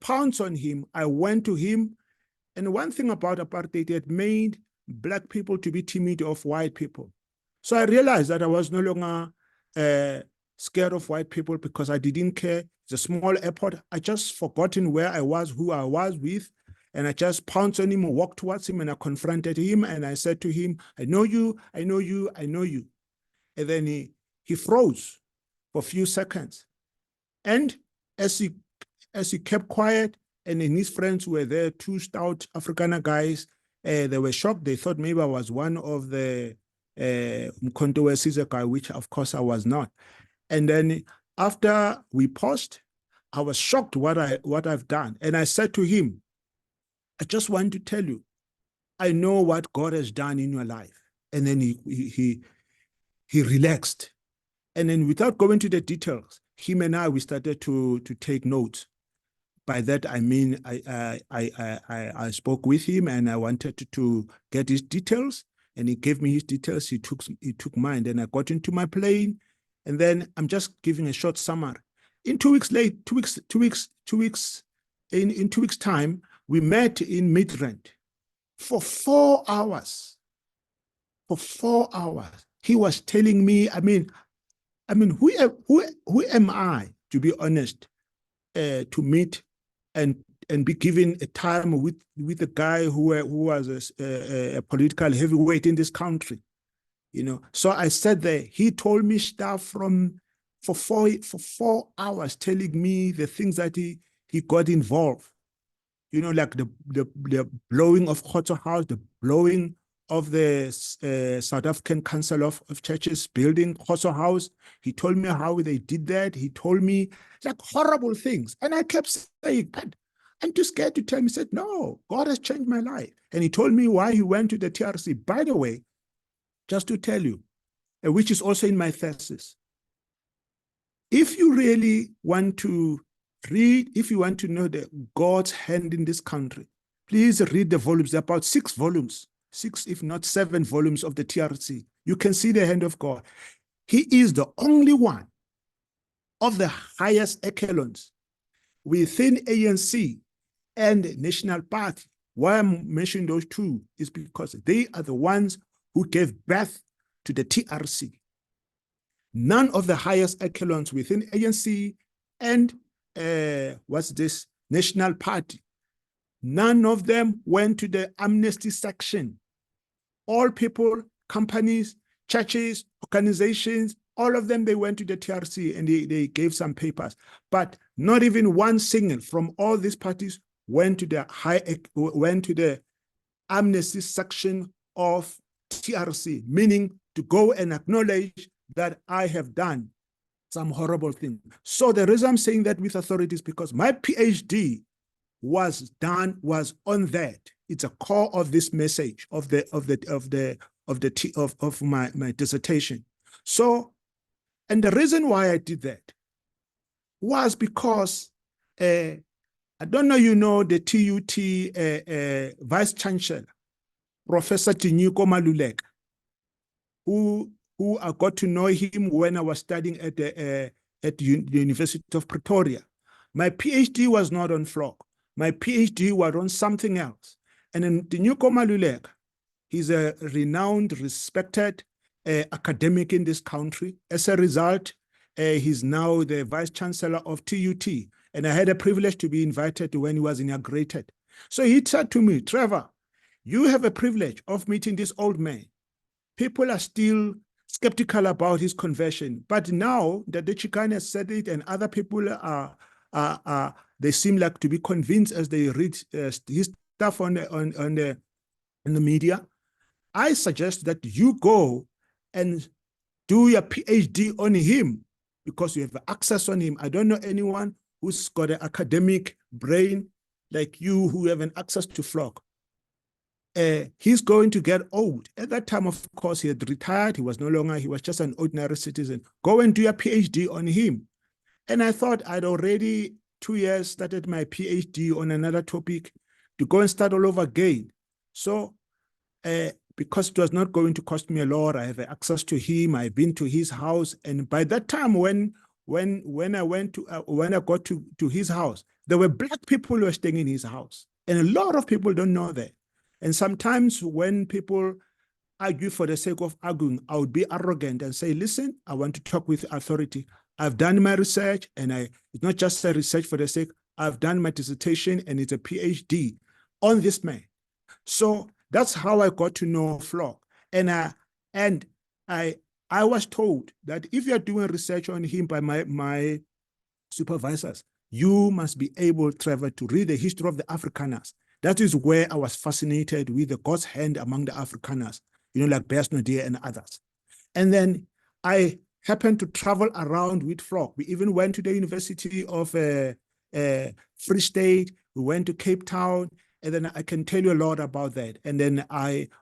pounced on him. I went to him. And one thing about apartheid, it made Black people to be timid of white people. So I realized that I was no longer scared of white people because I didn't care. It's a small airport. I just forgotten where I was, who I was with. And I just pounced on him, walked towards him, and I confronted him. And I said to him, I know you, I know you, I know you. And then he froze for a few seconds. And as he kept quiet, and then his friends were there, two stout Afrikaner guys, they were shocked. They thought maybe I was one of the Umkhonto weSizwe guy, which of course I was not. And then after we paused, I was shocked what I've done. And I said to him, I just want to tell you, I know what God has done in your life. And then he relaxed. And then without going to the details, him and we started to take notes. By that, I mean, I spoke with him and I wanted to get his details, and he gave me his details. He took mine. Then I got into my plane, and then I'm just giving a short summary. In 2 weeks time, we met in Midrand for 4 hours. For 4 hours, he was telling me, I mean, who am I, to be honest, to meet and be given a time with a guy who was a political heavyweight in this country. So I sat there. He told me stuff for 4 hours, telling me the things that he got involved. Like the blowing of Khotso House, the blowing of the South African Council of Churches building Khotso House. He told me how they did that. He told me like horrible things. And I kept saying, I'm too scared to tell him. He said, no, God has changed my life. And he told me why he went to the TRC. By the way, just to tell you, which is also in my thesis, if you really want to read, if you want to know God's hand in this country, please read the volumes. There are about 6 volumes, 6, if not 7 volumes of the TRC. You can see the hand of God. He is the only one of the highest echelons within ANC and National Party. Why I'm mentioning those two is because they are the ones who gave birth to the TRC. None of the highest echelons within ANC and National Party, none of them went to the amnesty section. All people, companies, churches, organizations, all of them, they went to the TRC and they gave some papers. But not even one single from all these parties went to the amnesty section of TRC, meaning to go and acknowledge that I have done some horrible thing. So the reason I'm saying that with authority is because my PhD was on that. It's a core of this message of my dissertation. So, and the reason why I did that was because I don't know, the TUT Vice Chancellor, Professor Tinyuko Maluleka, who I got to know him when I was studying at the University of Pretoria. My PhD was not on FLOC. My PhD was on something else. And then Tinyuko Maluleka, he's a renowned, respected academic in this country. As a result, he's now the Vice Chancellor of TUT. And I had a privilege to be invited when he was inaugurated. So he said to me, Trevor, you have a privilege of meeting this old man. People are still skeptical about his conversion, but now that the Chicane has said it and other people they seem like to be convinced as they read his stuff on the media. I suggest that you go and do your PhD on him because you have access on him. I don't know anyone who's got an academic brain like you who have an access to FLOC. He's going to get old. At that time, of course, he had retired. He was no longer, he was just an ordinary citizen. Go and do a PhD on him. And I thought I'd already 2 years started my PhD on another topic to go and start all over again. So because it was not going to cost me a lot, I have access to him. I've been to his house. And by that time, when I got to his house, there were Black people who were staying in his house. And a lot of people don't know that. And sometimes when people argue for the sake of arguing, I would be arrogant and say, listen, I want to talk with authority. I've done my research, and it's not just a research for the sake. I've done my dissertation, and it's a PhD on this man. So that's how I got to know FLOC. And I was told that if you're doing research on him by my supervisors, you must be able, Trevor, to read the history of the Afrikaners. That is where I was fascinated with the God's hand among the Afrikaners, like Bersnodier and others. And then I happened to travel around with FLOC. We even went to the University of Free State. We went to Cape Town. And then I can tell you a lot about that. And then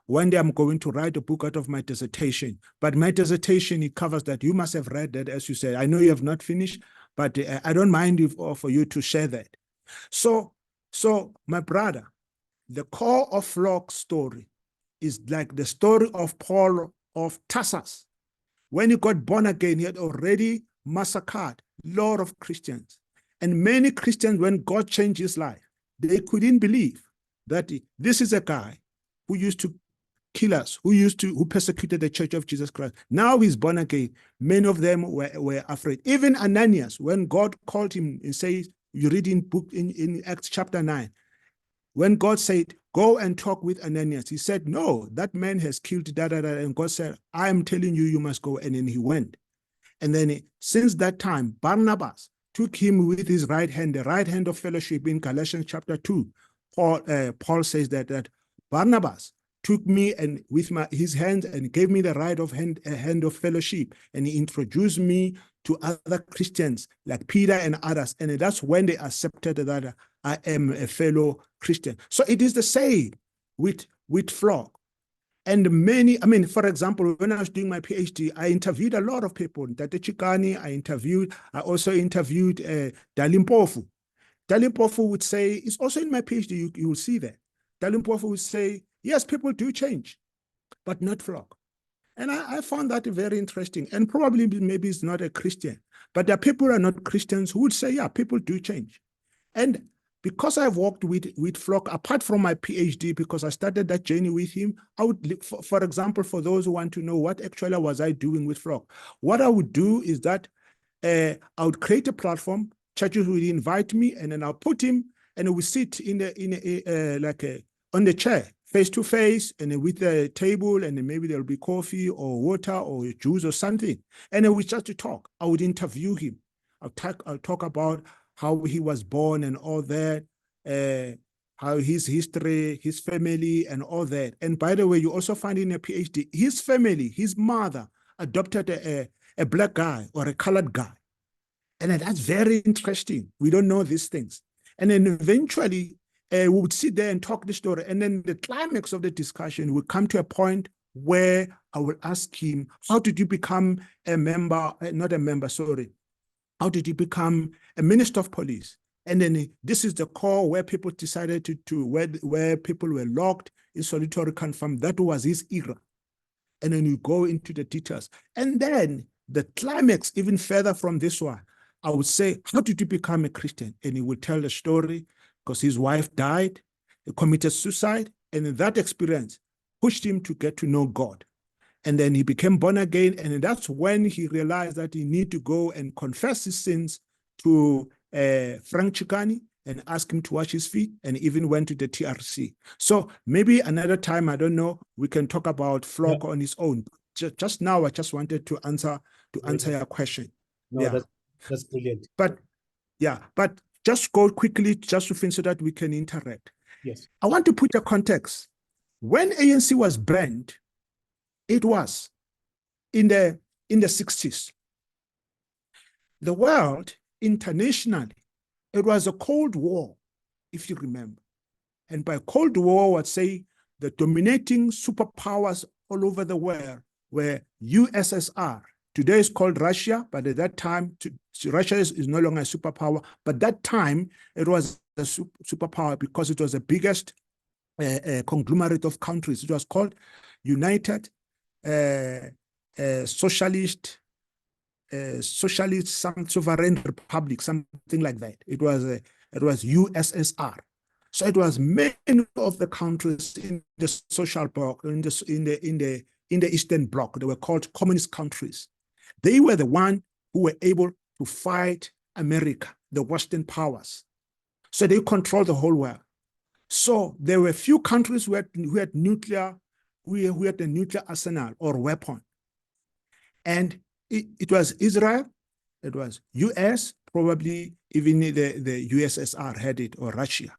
one day I'm going to write a book out of my dissertation. But my dissertation, it covers that. You must have read that, as you said. I know you have not finished, but I don't mind for you to share that. So my brother, the core of FLOC's story is like the story of Paul of Tarsus. When he got born again, he had already massacred a lot of Christians. And many Christians, when God changed his life, they couldn't believe that this is a guy who used to kill us, who persecuted the Church of Jesus Christ. Now he's born again. Many of them were afraid. Even Ananias, when God called him and said, You read in Acts chapter 9, when God said, go and talk with Ananias, he said, no, that man has killed da, da, da. And God said, I am telling you, you must go. And then he went. And then since that time, Barnabas took him with his right hand, the right hand of fellowship in Galatians chapter 2. Paul says that Barnabas took me and with his hand and gave me the right of hand of fellowship. And he introduced me to other Christians like Peter and others. And that's when they accepted that I am a fellow Christian. So it is the same with Flock. And many, for example, when I was doing my PhD, I interviewed a lot of people. Tate Chikani, I also interviewed Dalimpofu. Dalimpofu would say, it's also in my PhD, you will see that. Dalimpofu would say, yes, people do change, but not Flock. And I found that very interesting. And probably maybe it's not a Christian, but there are people who are not Christians who would say, yeah, people do change. And because I've worked with Flock, apart from my PhD, because I started that journey with him, I would, for example, for those who want to know what actually was I doing with Flock, what I would do is that I would create a platform, churches would invite me, and then I'll put him, and we sit on the chair, face to face, and with the table, and then maybe there'll be coffee or water or juice or something, and then we start to talk. I would interview him. I'll talk about how he was born and all that, how his history, his family, and all that. And by the way, you also find in a PhD, his family, his mother adopted a black guy or a colored guy. And that's very interesting. We don't know these things. And then eventually, we would sit there and talk the story. And then the climax of the discussion would come to a point where I would ask him, how did you become a member, not a member, sorry, how did he become a minister of police? And then this is the core where people decided where people were locked in solitary confinement. That was his era. And then you go into the details. And then the climax, even further from this one, I would say, how did you become a Christian? And he would tell the story because his wife died, he committed suicide, and that experience pushed him to get to know God. And then he became born again. And that's when he realized that he needed to go and confess his sins to Frank Chikani and ask him to wash his feet, and even went to the TRC. So maybe another time, I don't know, we can talk about Flock on his own. Just now, I just wanted to answer your question. No, that's brilliant. But just go quickly, just to finish so that we can interact. Yes. I want to put a context. When ANC was banned, it was in the 60s. The world, internationally, it was a Cold War, if you remember. And by Cold War, I would say the dominating superpowers all over the world were USSR. Today it's called Russia, but at that time, Russia is no longer a superpower. But that time, it was a superpower because it was the biggest conglomerate of countries. It was called United Socialist Sovereign Republic, something like that. It was USSR. So it was many of the countries in the social bloc, in the Eastern Bloc. They were called communist countries. They were the one who were able to fight America, the Western powers. So they controlled the whole world. So there were few countries who had nuclear, who had a nuclear arsenal or weapon. And it was Israel, it was US, probably even the USSR had it, or Russia.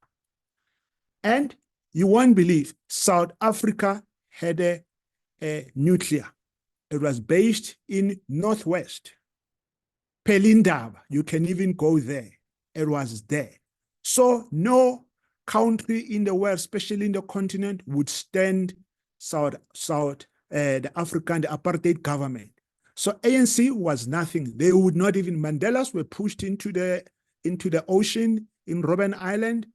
And you won't believe, South Africa had a nuclear. It was based in Northwest. Pelindaba, you can even go there. It was there. So no country in the world, especially in the continent, would stand the African, the apartheid government. So ANC was nothing. They would not even, Mandelas were pushed into the ocean in Robben Island.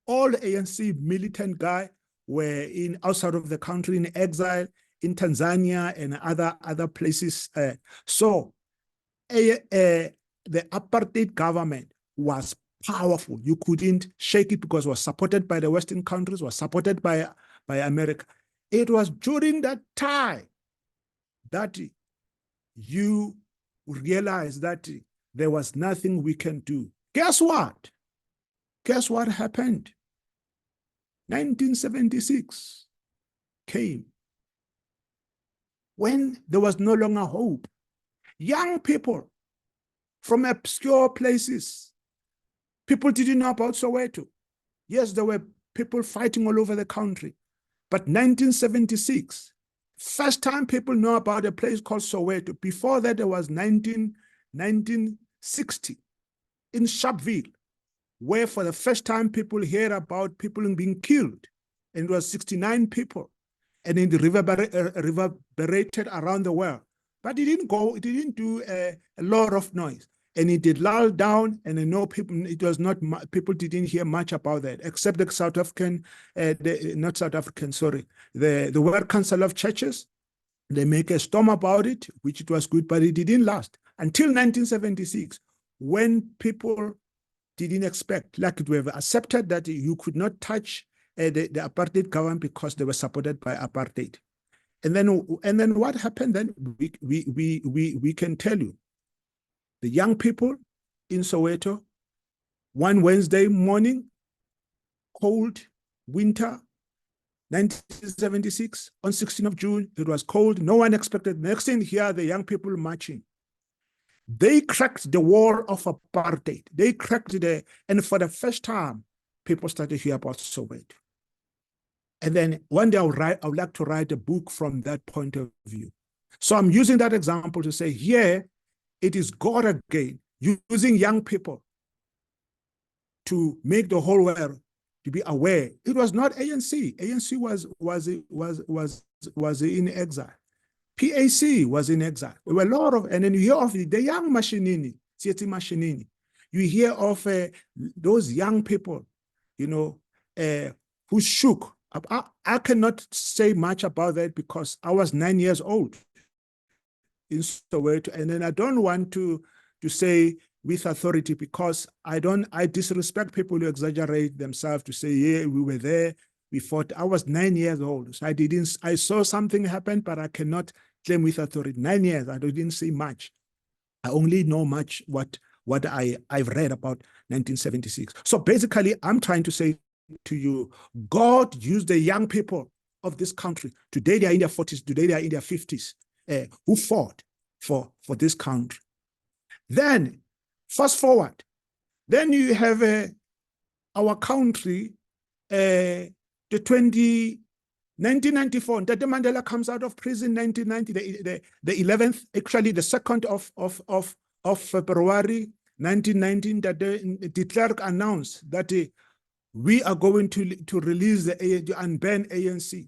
All the ANC militant guys were outside of the country in exile, in Tanzania and other places. So the apartheid government was powerful. You couldn't shake it because it was supported by the Western countries, was supported by America. It was during that time that you realize that there was nothing we can do. Guess what? Guess what happened? 1976 came when there was no longer hope. Young people from obscure places, people didn't know about Soweto. Yes, there were people fighting all over the country. But 1976, first time people know about a place called Soweto. Before that, there was 1960 in Sharpeville, where for the first time people hear about people being killed. And it was 69 people. And it reverberated around the world. But it didn't do a lot of noise. And it did lull down, and I know people, it was not, people didn't hear much about that, except the South African, not South African, sorry, the World Council of Churches. They make a storm about it, which it was good, but it didn't last until 1976, when people didn't expect, like it were accepted that you could not touch the apartheid government because they were supported by apartheid. And then what happened then? We can tell you. The young people in Soweto, one Wednesday morning, cold winter, 1976, on 16th of June, it was cold. No one expected. Next thing, here the young people marching. They cracked the wall of apartheid. They cracked and for the first time, people started to hear about Soweto. And then one day I would like to write a book from that point of view. So I'm using that example to say here, it is God again, using young people to make the whole world to be aware. It was not ANC. ANC was in exile. PAC was in exile. There were a lot of, and then you hear of the young Mashinini, Sieti Mashinini. You hear of those young people, you know, who shook. I cannot say much about that because I was 9 years old in Soweto, and then I don't want to say with authority because I disrespect people who exaggerate themselves to say, yeah, we were there, we fought. I was 9 years old, so I saw something happen, but I cannot claim with authority. 9 years, I didn't see much. I only know much what I've read about 1976. So basically, I'm trying to say to you, God used the young people of this country. Today they are in their 40s, today they are in their 50s, who fought for this country. Then, fast forward, then you have our country, 1994, Tata Mandela comes out of prison 1990, the 11th, actually the 2nd of February 1919, that the clerk announced that we are going to release to unban ANC.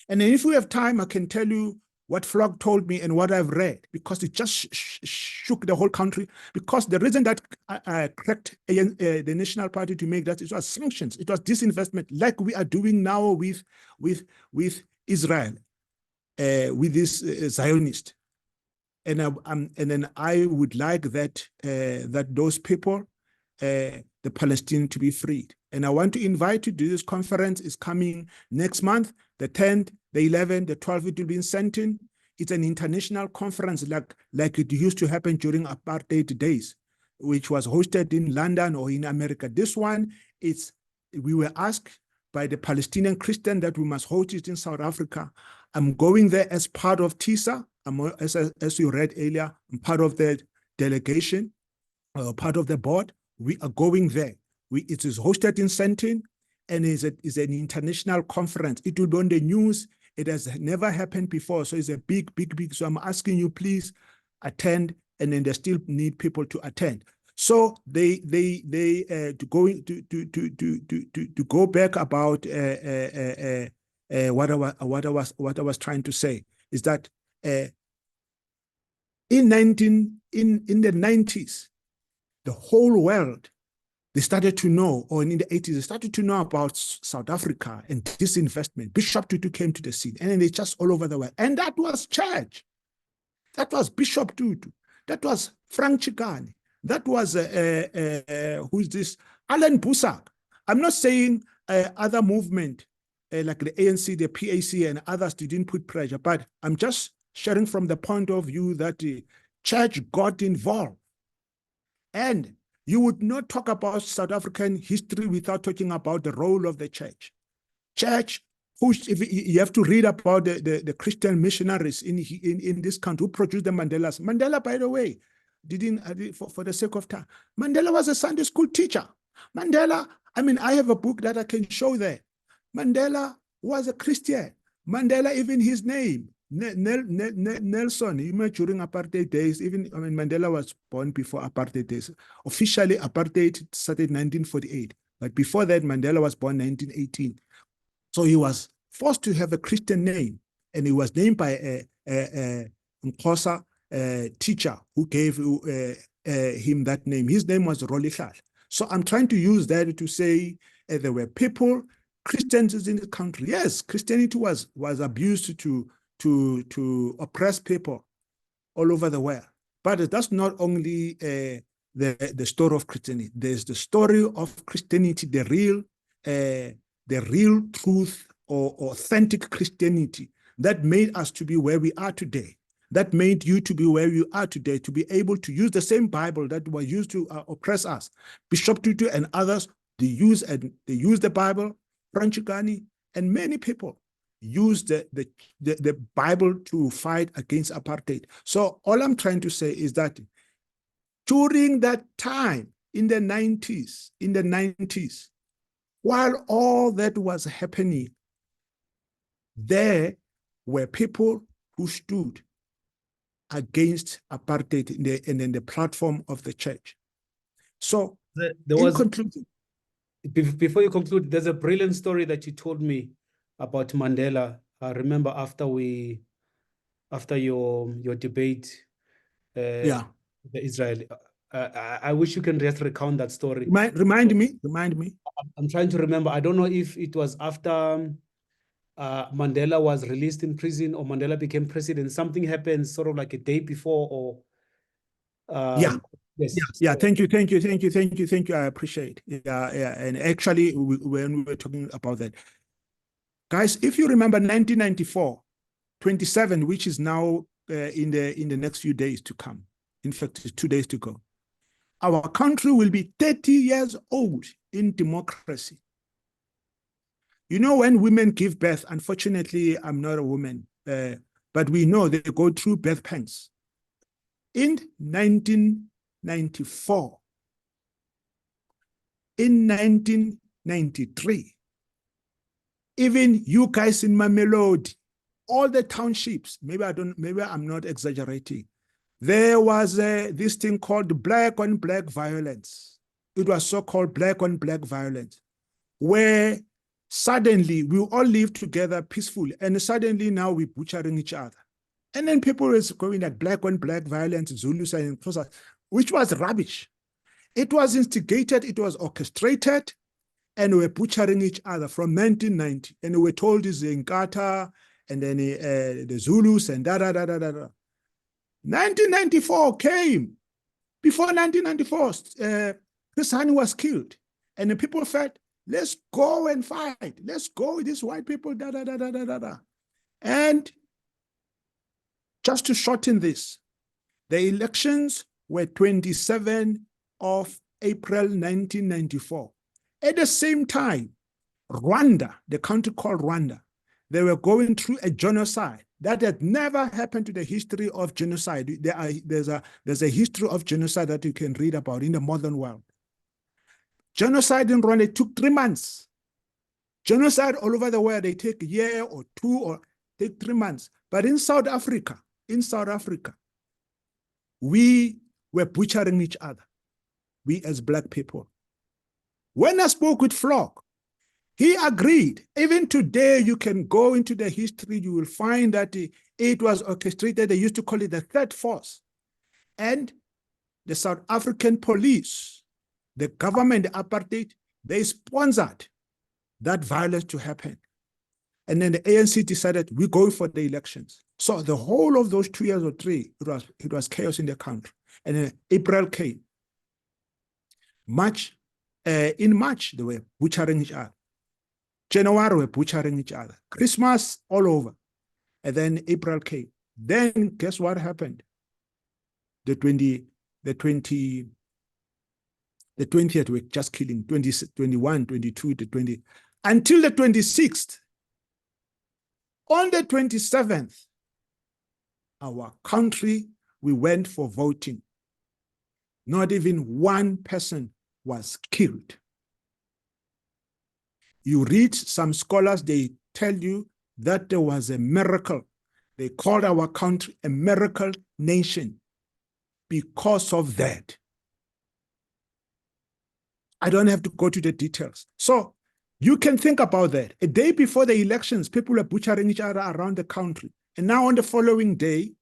And if we have time, I can tell you what Flock told me and what I've read, because it just shook the whole country. Because the reason that I cracked the National Party to make that, it was sanctions, it was disinvestment, like we are doing now with Israel, with this Zionist. And then I would like that that those people, the Palestinians, to be freed. And I want to invite you to this conference. Is coming next month, the 10th, the 11th, the 12th, it will be in Sentin. It's an international conference like it used to happen during apartheid days, which was hosted in London or in America. This one, we were asked by the Palestinian Christian that we must host it in South Africa. I'm going there as part of TISA. As you read earlier, I'm part of the delegation, part of the board. We are going there. It is hosted in Sentin, and is an international conference. It will be on the news. It has never happened before, so it's a big. So I'm asking you, please attend, and then they still need people to attend. So they to go back about what I was trying to say is that in the 90s, the whole world, they started to know, or in the 80s, they started to know about South Africa and disinvestment. Bishop Tutu came to the scene, and then it's just all over the world. And that was church. That was Bishop Tutu. That was Frank Chikane. That was, who is this? Alan Busak. I'm not saying other movement, like the ANC, the PAC, and others didn't put pressure, but I'm just sharing from the point of view that the church got involved. And you would not talk about South African history without talking about the role of the church. Church pushed, if you have to read about the Christian missionaries in this country who produced the Mandelas. Mandela, by the way, for the sake of time, Mandela was a Sunday school teacher. Mandela, I mean, I have a book that I can show there. Mandela was a Christian. Mandela, even his name, Nelson, during apartheid days, even, I mean, Mandela was born before apartheid days. Officially, apartheid started in 1948. But before that, Mandela was born in 1918. So he was forced to have a Christian name, and he was named by a Ntlhola teacher who gave him that name. His name was Rolihlahla. So I'm trying to use that to say there were people, Christians in the country. Yes, Christianity was abused to oppress people all over the world. But that's not only the story of Christianity. There's the story of Christianity, the real truth or authentic Christianity that made us to be where we are today, that made you to be where you are today, to be able to use the same Bible that was used to oppress us. Bishop Tutu and others, they use the Bible. Franchigani and many people use the Bible to fight against apartheid. So all I'm trying to say is that during that time in the 90s, while all that was happening, there were people who stood against apartheid in the platform of the church. So, in conclusion, before you conclude, there's a brilliant story that you told me about Mandela. I remember after your debate, the Israel. I wish you can just recount that story. Remind me. I'm trying to remember. I don't know if it was after Mandela was released in prison or Mandela became president. Something happened sort of like a day before or yes. Yeah. Thank you. I appreciate it. Yeah. And actually, when we were talking about that, guys, if you remember 1994, 27, which is now in the next few days to come. In fact, it's 2 days to go. Our country will be 30 years old in democracy. You know, when women give birth, unfortunately, I'm not a woman, but we know they go through birth pangs. In 1994, in 1993, even you guys in Mamelodi, all the townships, maybe I'm not exaggerating, there was this thing called black on black violence. It was so-called black on black violence, where suddenly we all live together peacefully, and suddenly now we're butchering each other. And then people were going like black on black violence, Zulus and Xhosa, which was rubbish. It was instigated, it was orchestrated, and we were butchering each other from 1990. And we were told it's the Nkata, and then the Zulus, and da-da-da-da-da-da. 1994 came. Before 1994, Chris Hani was killed. And the people felt, let's go and fight. Let's go with these white people, da-da-da-da-da-da. And just to shorten this, the elections were 27 of April 1994. At the same time, Rwanda, the country called Rwanda, they were going through a genocide that had never happened to the history of genocide. There's a history of genocide that you can read about in the modern world. Genocide in Rwanda took 3 months. Genocide all over the world, they take a year or 2 or take 3 months. But in South Africa, we were butchering each other, we as Black people. When I spoke with Flock, he agreed. Even today, you can go into the history, you will find that it was orchestrated. They used to call it the third force. And the South African police, the government, the apartheid, they sponsored that violence to happen. And then the ANC decided, we're going for the elections. So the whole of those 2 years or 3, it was chaos in the country. And then April came. In March, they were butchering each other. January, we were butchering each other. Christmas, all over. And then April came. Then guess what happened? The The 20th were just killing, 20, 21, 22, the 20, until the 26th. On the 27th, our country, we went for voting. Not even one person was killed. You read some scholars, they tell you that there was a miracle. They called our country a miracle nation because of that. I don't have to go to the details. So you can think about that. A day before the elections, people were butchering each other around the country. And now on the following day,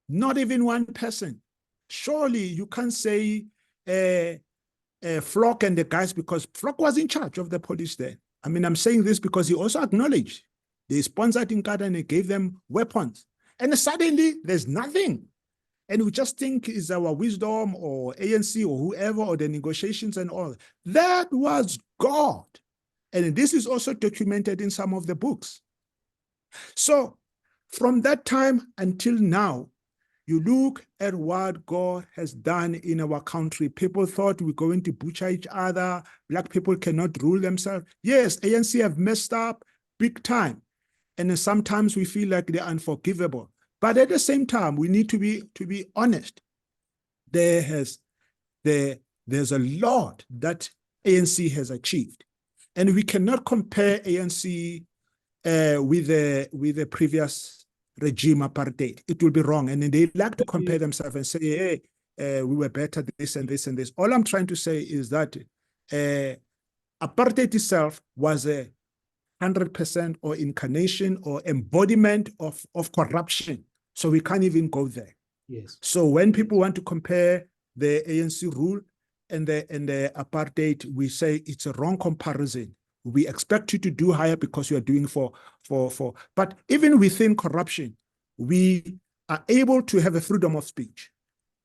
not even one person. Surely you can't say Flock and the guys, because Flock was in charge of the police there. I mean, I'm saying this because he also acknowledged they sponsored Inkatha and they gave them weapons. And suddenly there's nothing. And we just think it's our wisdom or ANC or whoever or the negotiations and all. That was God. And this is also documented in some of the books. So from that time until now, you look at what God has done in our country. People thought we're going to butcher each other. Black people cannot rule themselves. Yes, ANC have messed up big time. And sometimes we feel like they're unforgivable. But at the same time, we need to be honest. There's a lot that ANC has achieved. And we cannot compare ANC with the previous regime apartheid. It will be wrong. And they like to compare themselves and say, hey, we were better this and this and this. All I'm trying to say is that apartheid itself was a 100% or incarnation or embodiment of corruption. So we can't even go there. Yes. So when people want to compare the ANC rule and the apartheid, we say it's a wrong comparison. We expect you to do higher because you are doing but even within corruption, we are able to have a freedom of speech.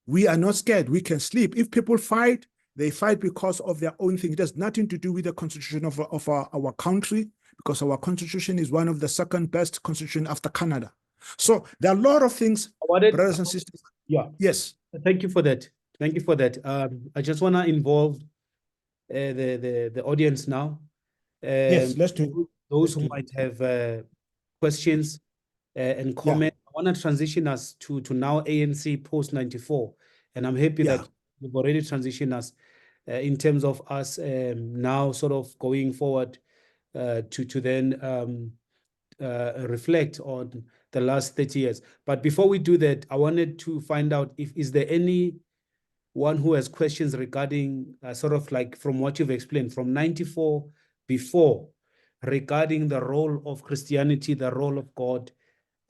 We are not scared. We can sleep. If people fight, they fight because of their own thing. It has nothing to do with the constitution of our country, because our constitution is one of the second best constitution after Canada. So there are a lot of things, brothers and sisters. Yeah. Yes. Thank you for that. Thank you for that. I just want to involve the audience now. Yes, let's do it. Those who might have questions and comments. I want to transition us to now ANC post 94. And I'm happy that you've already transitioned us in terms of us now sort of going forward to then reflect on the last 30 years. But before we do that, I wanted to find out is there anyone who has questions regarding sort of like from what you've explained from 94 before, regarding the role of Christianity, the role of God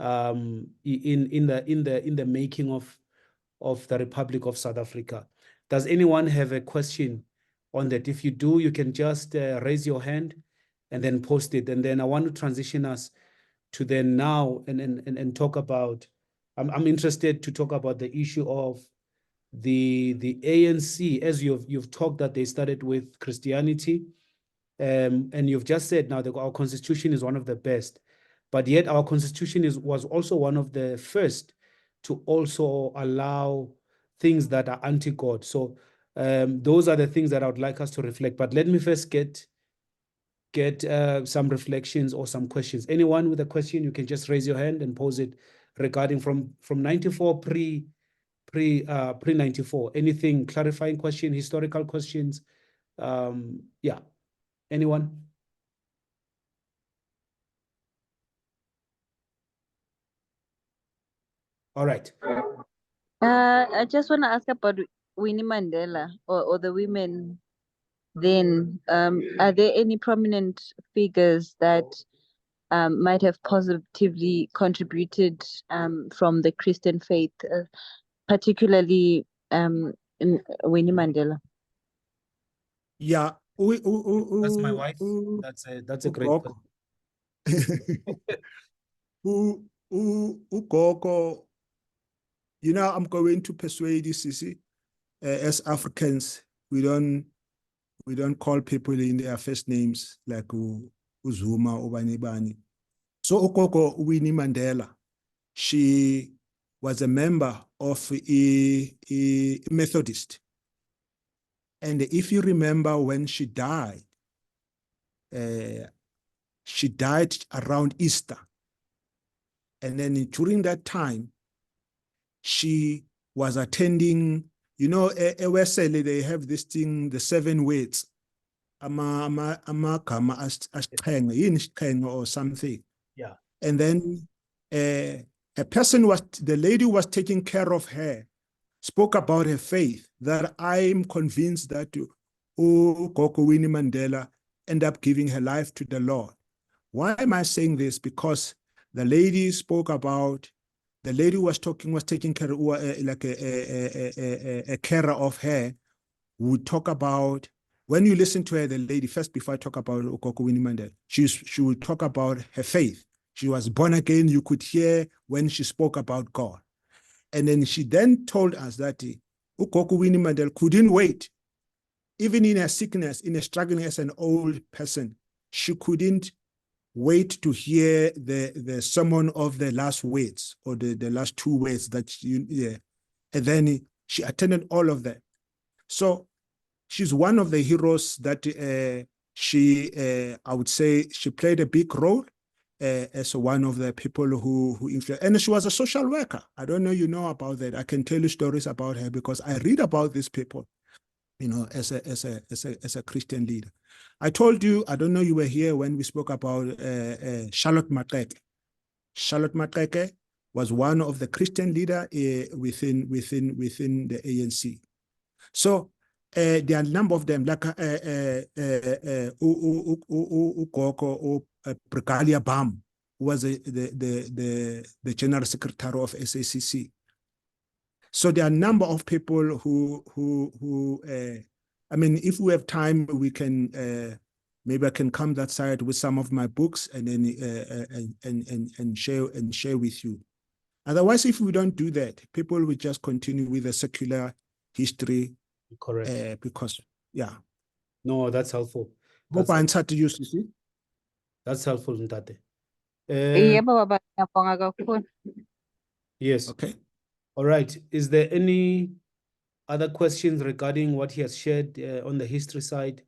in the making of the Republic of South Africa. Does anyone have a question on that? If you do, you can just raise your hand and then post it. And then I want to transition us to then now and talk about, I'm interested to talk about the issue of the ANC, as you've talked that they started with Christianity, and you've just said now that our constitution is one of the best, but yet our constitution was also one of the first to also allow things that are anti-God. So those are the things that I would like us to reflect. But let me first get some reflections or some questions. Anyone with a question, you can just raise your hand and pose it regarding from 94 pre 94. Anything, clarifying question, historical questions? Yeah. Anyone? All right. I just want to ask about Winnie Mandela or the women then. Are there any prominent figures that might have positively contributed from the Christian faith, particularly in Winnie Mandela? Yeah. That's my wife. That's a great question. Gogo, I'm going to persuade you, Sisi. As Africans, we don't call people in their first names like Uzuma or Banibani. So Gogo Winnie Mandela, she was a member of a Methodist. And if you remember when she died around Easter. And then during that time, she was attending, you know, Wesele, they have this thing, the 7 words, or something. Yeah. And then the lady was taking care of her, spoke about her faith, that I'm convinced that Gogo Winnie Mandela ended up giving her life to the Lord. Why am I saying this? Because the lady spoke about, the lady was taking care of, like a carer of her, would talk about, when you listen to her, the lady, first before I talk about Gogo Winnie Mandela, she would talk about her faith. She was born again. You could hear when she spoke about God. And then she then told us that Gogo Winnie Mandela couldn't wait. Even in her sickness, in her struggling as an old person, she couldn't wait to hear the sermon of the last words, or the last 2 words that and then she attended all of that. So she's one of the heroes that I would say she played a big role as one of the people who influenced. And she was a social worker. I don't know you know about that. I can tell you stories about her because I read about these people, you know, as a Christian leader. I told you, I don't know you were here when we spoke about Charlotte Maxeke. Charlotte Maxeke was one of the Christian leader within the ANC. So there are a number of them, like Brigalia Bam, who was the general secretary of SACC. So there are a number of people who I mean, if we have time, we can maybe I can come that side with some of my books and then and share with you. Otherwise, if we don't do that, people will just continue with the secular history. Correct. Because yeah. No, that's helpful. Hope I answered you, Sisi. That's helpful, Ntate. Yebo baba, ngiyabonga kakhulu. Yes. Okay. All right. Is there any other questions regarding what he has shared on the history side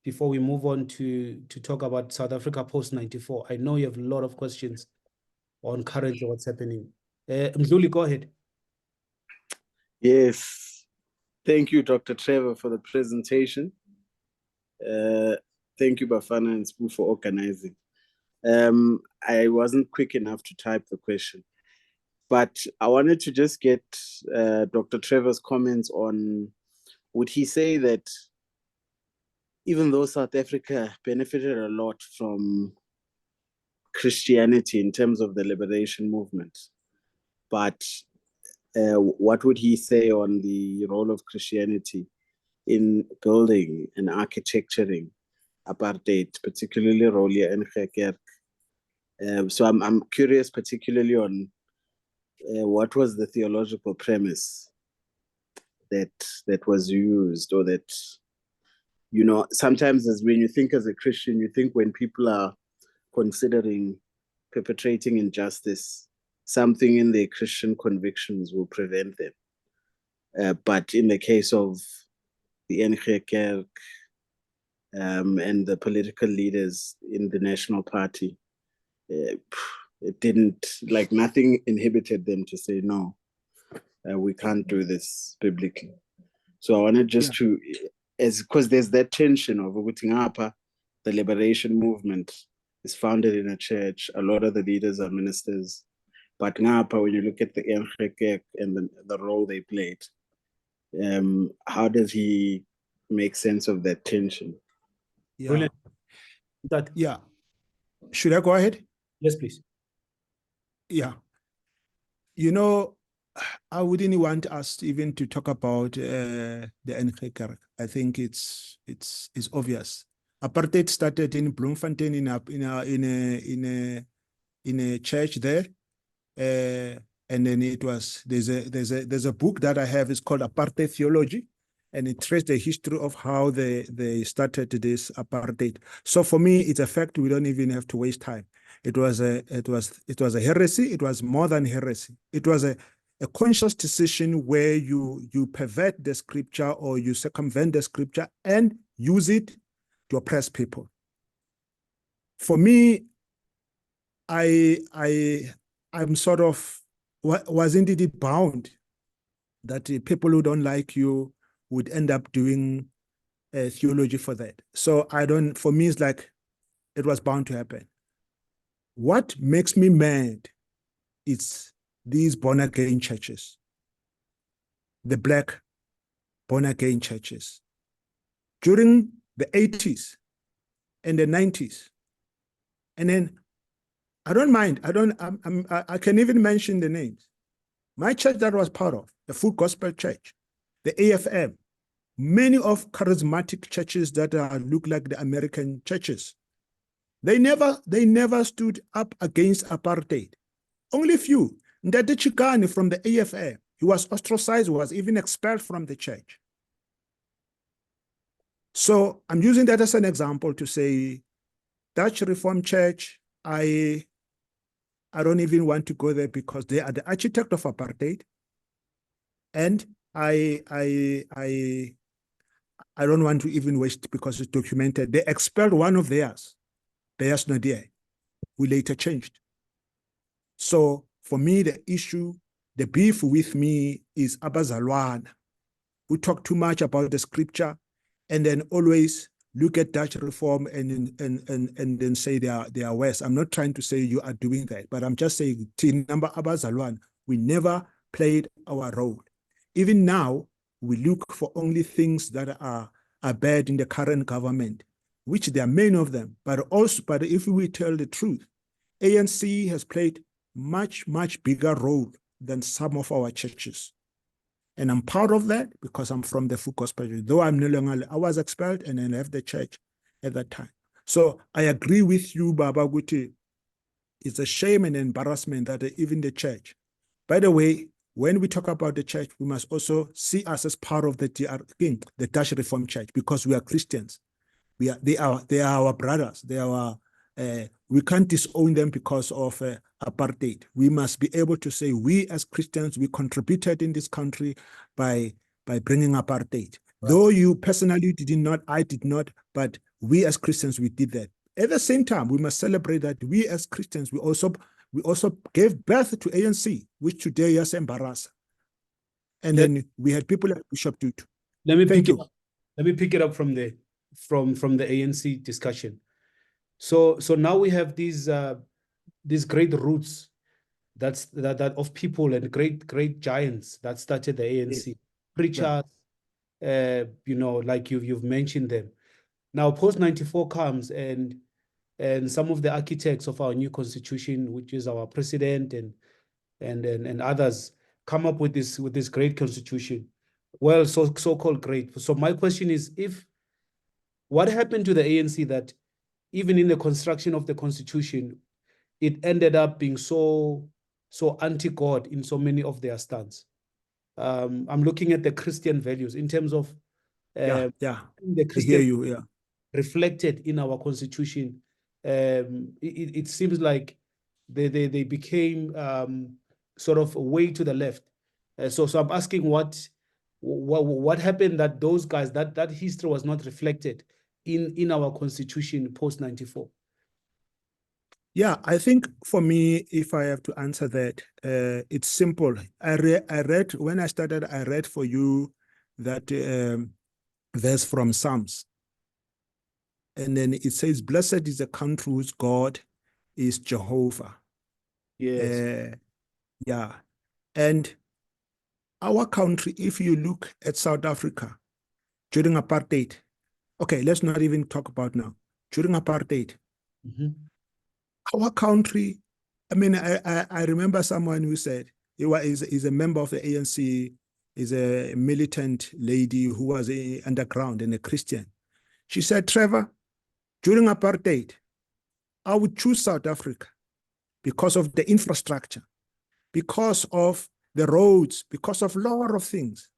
before we move on to talk about South Africa post-94? I know you have a lot of questions on currently what's happening. Ntlhola, go ahead. Yes. Thank you, Dr. Trevor, for the presentation. Thank you, Bafana and Spoo, for organizing. I wasn't quick enough to type the question, but I wanted to just get Dr. Trevor's comments on, would he say that even though South Africa benefited a lot from Christianity in terms of the liberation movement, but what would he say on the role of Christianity in building and architecturing apartheid, particularly Rolia and Gekkerk? So I'm curious particularly on what was the theological premise that was used, or that, you know, sometimes as when you think as a Christian, you think when people are considering perpetrating injustice, something in their Christian convictions will prevent them. But in the case of the Gekkerk and the political leaders in the National Party, it didn't, like, nothing inhibited them to say, no, we can't do this biblically. So I wanted just to, because there's that tension of the liberation movement is founded in a church. A lot of the leaders are ministers. But Ngapa, when you look at the Gekkerk and the role they played, how does he make sense of that tension? Yeah. Brilliant. Yeah. Should I go ahead? Yes, please. Yeah. You know, I wouldn't want us even to talk about the Gekkerk. I think it's obvious. Apartheid started in Bloemfontein in a church there, and then it was there's a book that I have. It's called Apartheid Theology, and it traces the history of how they started this apartheid. So for me, it's a fact. We don't even have to waste time. It was a heresy. It was more than heresy. It was a a conscious decision where you pervert the scripture or you circumvent the scripture and use it to oppress people. For me, I'm sort of was indeed bound that people who don't like you would end up doing theology for that. So for me, it's like it was bound to happen. What makes me mad is these born-again churches, the black born-again churches. During the 80s and the 90s, and then I don't mind, I can even mention the names. My church that I was part of, the Full Gospel Church, the AFM, many of charismatic churches that look like the American churches, they never stood up against apartheid. Only few. Ndate Chikane from the AFM, he was ostracized, was even expelled from the church. So I'm using that as an example to say, Dutch Reformed Church, I don't even want to go there because they are the architect of apartheid. And I don't want to even waste because it's documented. They expelled one of theirs, Beas Nadia, who later changed. So for me, the issue, the beef with me is Abazalwana, who talk too much about the scripture and then always look at Dutch Reform and then say they are West. I'm not trying to say you are doing that, but I'm just saying, number Abazalwan, we never played our role. Even now, we look for only things that are bad in the current government, which there are many of them. But if we tell the truth, ANC has played much bigger role than some of our churches. And I'm proud of that because I'm from the Full Gospel Church. Though I'm no longer, I was expelled and I left the church at that time. So I agree with you, Baba Guti. It's a shame and embarrassment that even the church. By the way, when we talk about the church, we must also see us as part of the Dutch Reformed Church, because we are Christians. They are our brothers. They are we can't disown them because of apartheid. We must be able to say we as Christians, we contributed in this country by bringing apartheid. Right. Though you personally did not, I did not, but we as Christians, we did that. At the same time, we must celebrate that we as Christians, we also gave birth to ANC, which today is embarrassed. And then we had people like Bishop Tutu. Let me pick it up from the ANC discussion. So now we have these great roots that of people and great giants that started the ANC. Yes. Preachers, like you've mentioned them. Now post 94 comes and some of the architects of our new constitution, which is our president and others, come up with this great constitution. Well, so-called great. So my question is, what happened to the ANC that even in the construction of the constitution, it ended up being so anti-God in so many of their stands? I'm looking at the Christian values in terms of the Christian reflected in our constitution. It seems like they became sort of way to the left. So I'm asking what happened that those guys, that history was not reflected in our constitution post 94. Yeah, I think for me, if I have to answer that, it's simple. I read when I started, I read for you that verse from Psalms. And then it says, blessed is the country whose God is Jehovah. Yes. Yeah. And our country, if you look at South Africa during apartheid, okay, let's not even talk about now. During apartheid, our country, I mean, I remember someone who said, he's a member of the ANC, is a militant lady who was underground and a Christian. She said, Trevor, during apartheid, I would choose South Africa because of the infrastructure, because of the roads, because of a lot of things,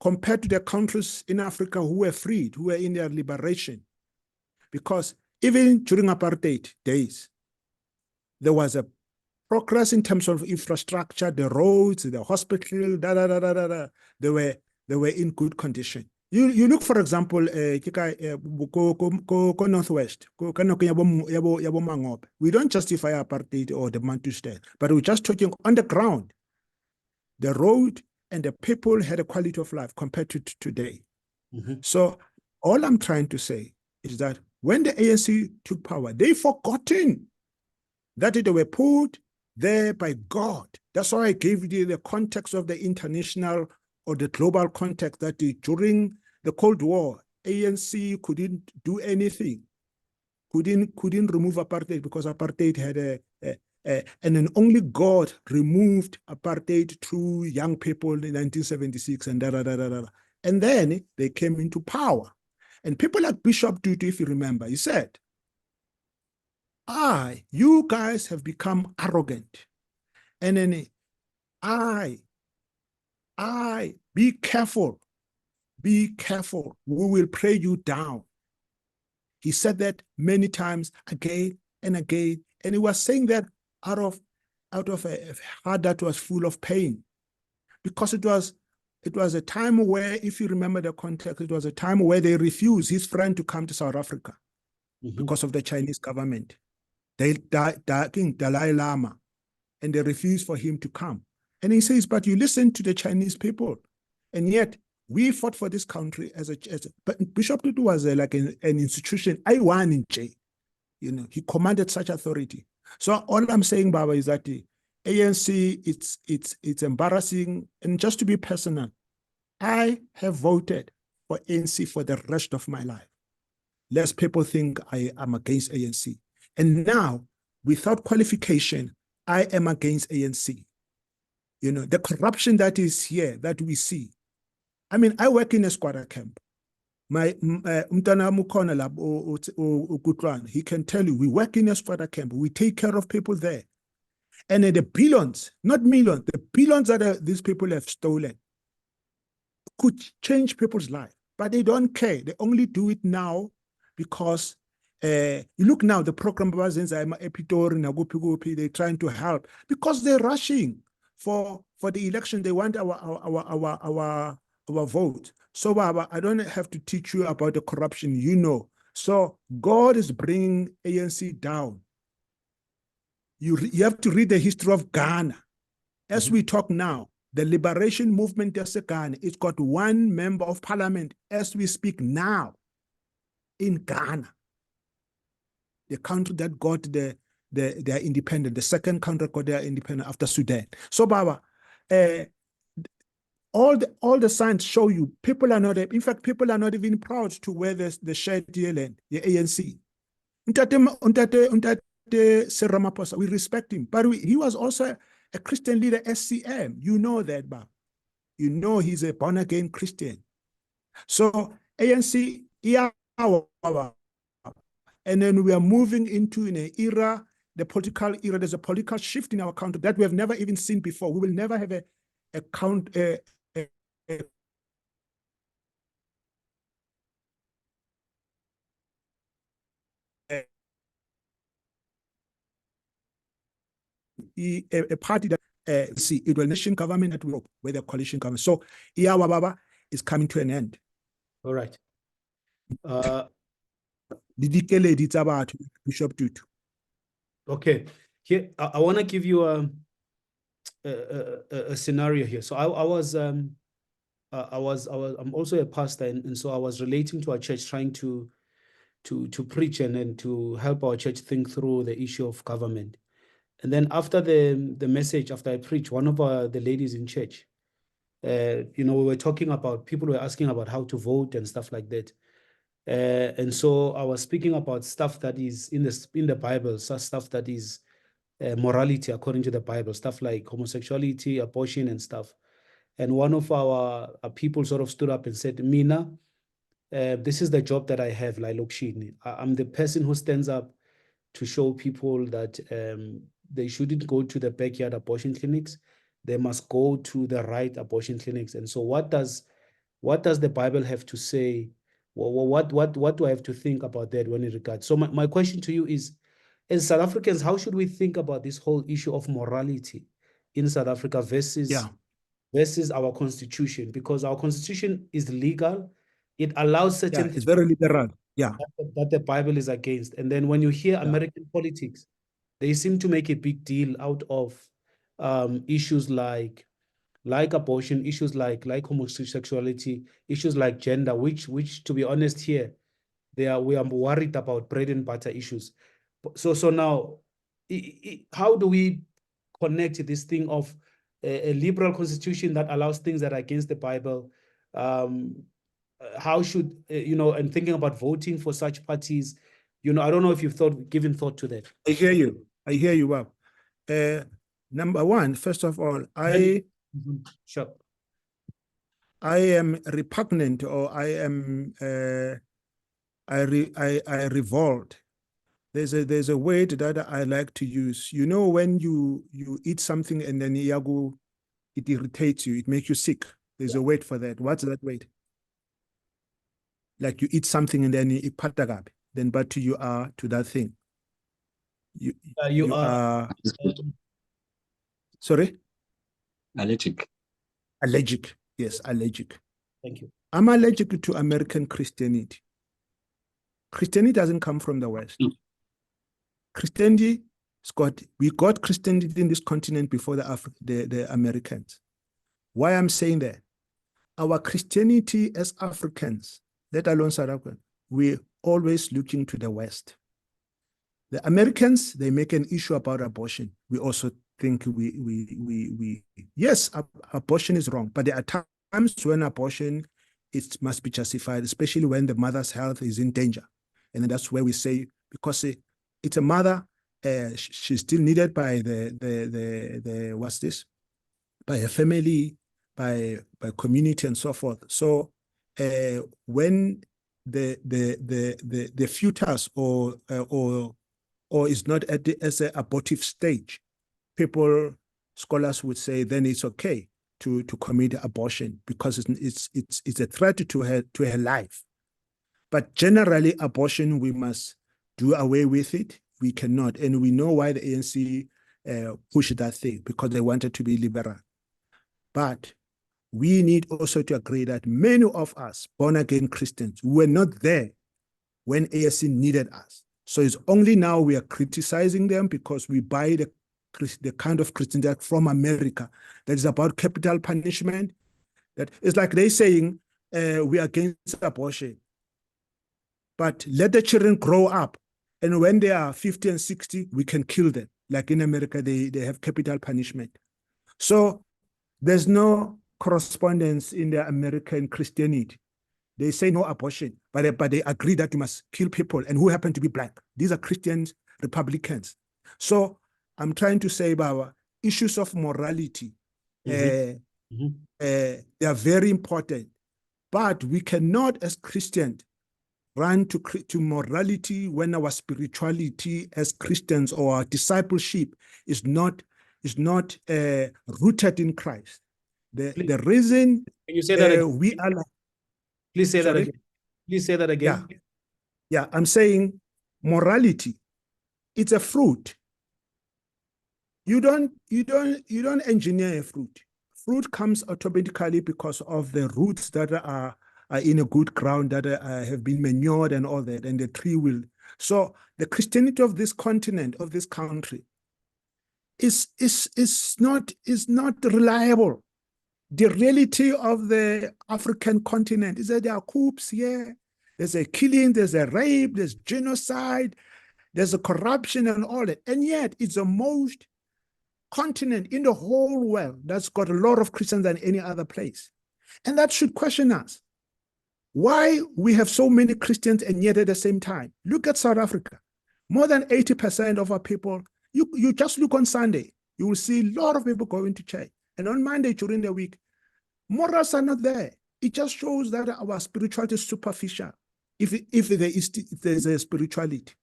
compared to the countries in Africa who were freed, who were in their liberation. Because even during apartheid days, there was a progress in terms of infrastructure, the roads, the hospital, they were in good condition. You look, for example, Northwest, we don't justify apartheid or the Bantu state, but we're just talking on the ground. The road and the people had a quality of life compared to today. So all I'm trying to say is that when the ANC took power, they forgotten that they were put there by God. That's why I gave you the context of the international or the global context, that during the Cold War, ANC couldn't do anything, couldn't remove apartheid, because apartheid had and then only God removed apartheid through young people in 1976 and And then they came into power. And people like Bishop Tutu, if you remember, he said, you guys have become arrogant. And then be careful, we will pray you down. He said that many times, again and again, and he was saying that out of a heart that was full of pain, because it was a time where, if you remember the context, it was a time where they refused his friend to come to South Africa because of the Chinese government. King Dalai Lama, and they refused for him to come. And he says, but you listen to the Chinese people, and yet we fought for this country but Bishop Tutu was like an institution. I won in J. He commanded such authority. So all I'm saying, Baba, is that the ANC, it's embarrassing. And just to be personal, I have voted for ANC for the rest of my life. Lest people think I am against ANC. And now, without qualification, I am against ANC. The corruption that is here, that we see. I mean, I work in a squatter camp. My Mtana Mukona lab Gutran, he can tell you, we work in a squatter camp. We take care of people there. And the billions, not millions, the billions that these people have stolen could change people's lives. But they don't care. They only do it now because you look now, the program they're trying to help because they're rushing for the election. They want our vote. So, Baba, I don't have to teach you about the corruption, So God is bringing ANC down. You have to read the history of Ghana. As we talk now, the liberation movement of Ghana, it's got one member of parliament as we speak now in Ghana, the country that got their independence, the second country got their independence after Sudan. So, Baba, all the signs show you people are not, in fact, people are not even proud to wear the shirt, the ANC. Ramaphosa, we respect him, but he was also a Christian leader, SCM. You know that, Bob. You know he's a born-again Christian. So ANC, and then we are moving into an era, the political era. There's a political shift in our country that we have never even seen before. We will never have a party that it will nation government at work with a coalition government. So Iyawa Baba is coming to an end. All right. Bishop Tutu. Okay. Here, I want to give you a scenario here. So I'm also a pastor, and so I was relating to our church, trying to preach and to help our church think through the issue of government. And then after the message, after I preached, one of the ladies in church, we were talking about, people were asking about how to vote and stuff like that. And so I was speaking about stuff that is in the Bible, stuff that is morality according to the Bible, stuff like homosexuality, abortion, and stuff. And one of our people sort of stood up and said, Mina, this is the job that I have, like Lokshini. I'm the person who stands up to show people that they shouldn't go to the backyard abortion clinics. They must go to the right abortion clinics. And so what does the Bible have to say? What do I have to think about that when it regards? So my question to you is, as South Africans, how should we think about this whole issue of morality in South Africa versus our constitution? Because our constitution is legal. It allows certain it's very liberal. Yeah. that the Bible is against. And then when you hear American politics, they seem to make a big deal out of issues like abortion, issues like homosexuality, issues like gender, which to be honest here, we are worried about bread and butter issues. So now, how do we connect this thing of a liberal constitution that allows things that are against the Bible? How should and thinking about voting for such parties, I don't know if you've given thought to that. I hear you. Wow. Number one, first of all, Sure. I am repugnant, or I am I revolt. There's a word that I like to use. When you eat something and then it irritates you, it makes you sick. There's a word for that. What's that word? Like you eat something and then it patagab, then but you are to that thing. You are sorry? Allergic. Allergic. Yes, allergic. Thank you. I'm allergic to American Christianity. Christianity doesn't come from the West. Christianity, we got Christianity in this continent before the Americans. Why I'm saying that? Our Christianity as Africans, let alone South Africa, we're always looking to the West. The Americans, they make an issue about abortion. We also think yes, abortion is wrong, but there are times when abortion, it must be justified, especially when the mother's health is in danger. And that's where we say, because it's a mother, she's still needed by the what's this? By her family, by community and so forth. So when the fetus or is not as an abortive stage, scholars would say then it's okay to commit abortion because it's a threat to her life. But generally, abortion, we must do away with it. We cannot, and we know why the ANC pushed that thing, because they wanted to be liberal. But we need also to agree that many of us, born-again Christians, were not there when ANC needed us. So it's only now we are criticizing them because we buy the kind of Christianity from America that is about capital punishment. That it's like they saying we are against abortion, but let the children grow up, and when they are 50 and 60, we can kill them. Like in America, they have capital punishment. So there's no correspondence in the American Christianity. They say no abortion, but they agree that you must kill people, and who happen to be black. These are Christians, Republicans. So I'm trying to say about issues of morality. They are very important, but we cannot, as Christians, run to morality when our spirituality as Christians or our discipleship is not rooted in Christ. The reason Can you say that again? we are like, please say sorry? that again. Please say that again. Yeah, I'm saying morality, it's a fruit. You don't engineer a fruit. Fruit comes automatically because of the roots that are in a good ground, that have been manured and all that, and the tree will. So the Christianity of this continent, of this country, is not reliable. The reality of the African continent is that there are coups here, there's a killing, there's a rape, there's genocide, there's a corruption and all that. And yet it's the most continent in the whole world that's got a lot of Christians than any other place. And that should question us. Why we have so many Christians and yet at the same time, look at South Africa. More than 80% of our people, you just look on Sunday, you will see a lot of people going to church. And on Monday during the week, morals are not there. It just shows that our spirituality is superficial, if there's a spirituality.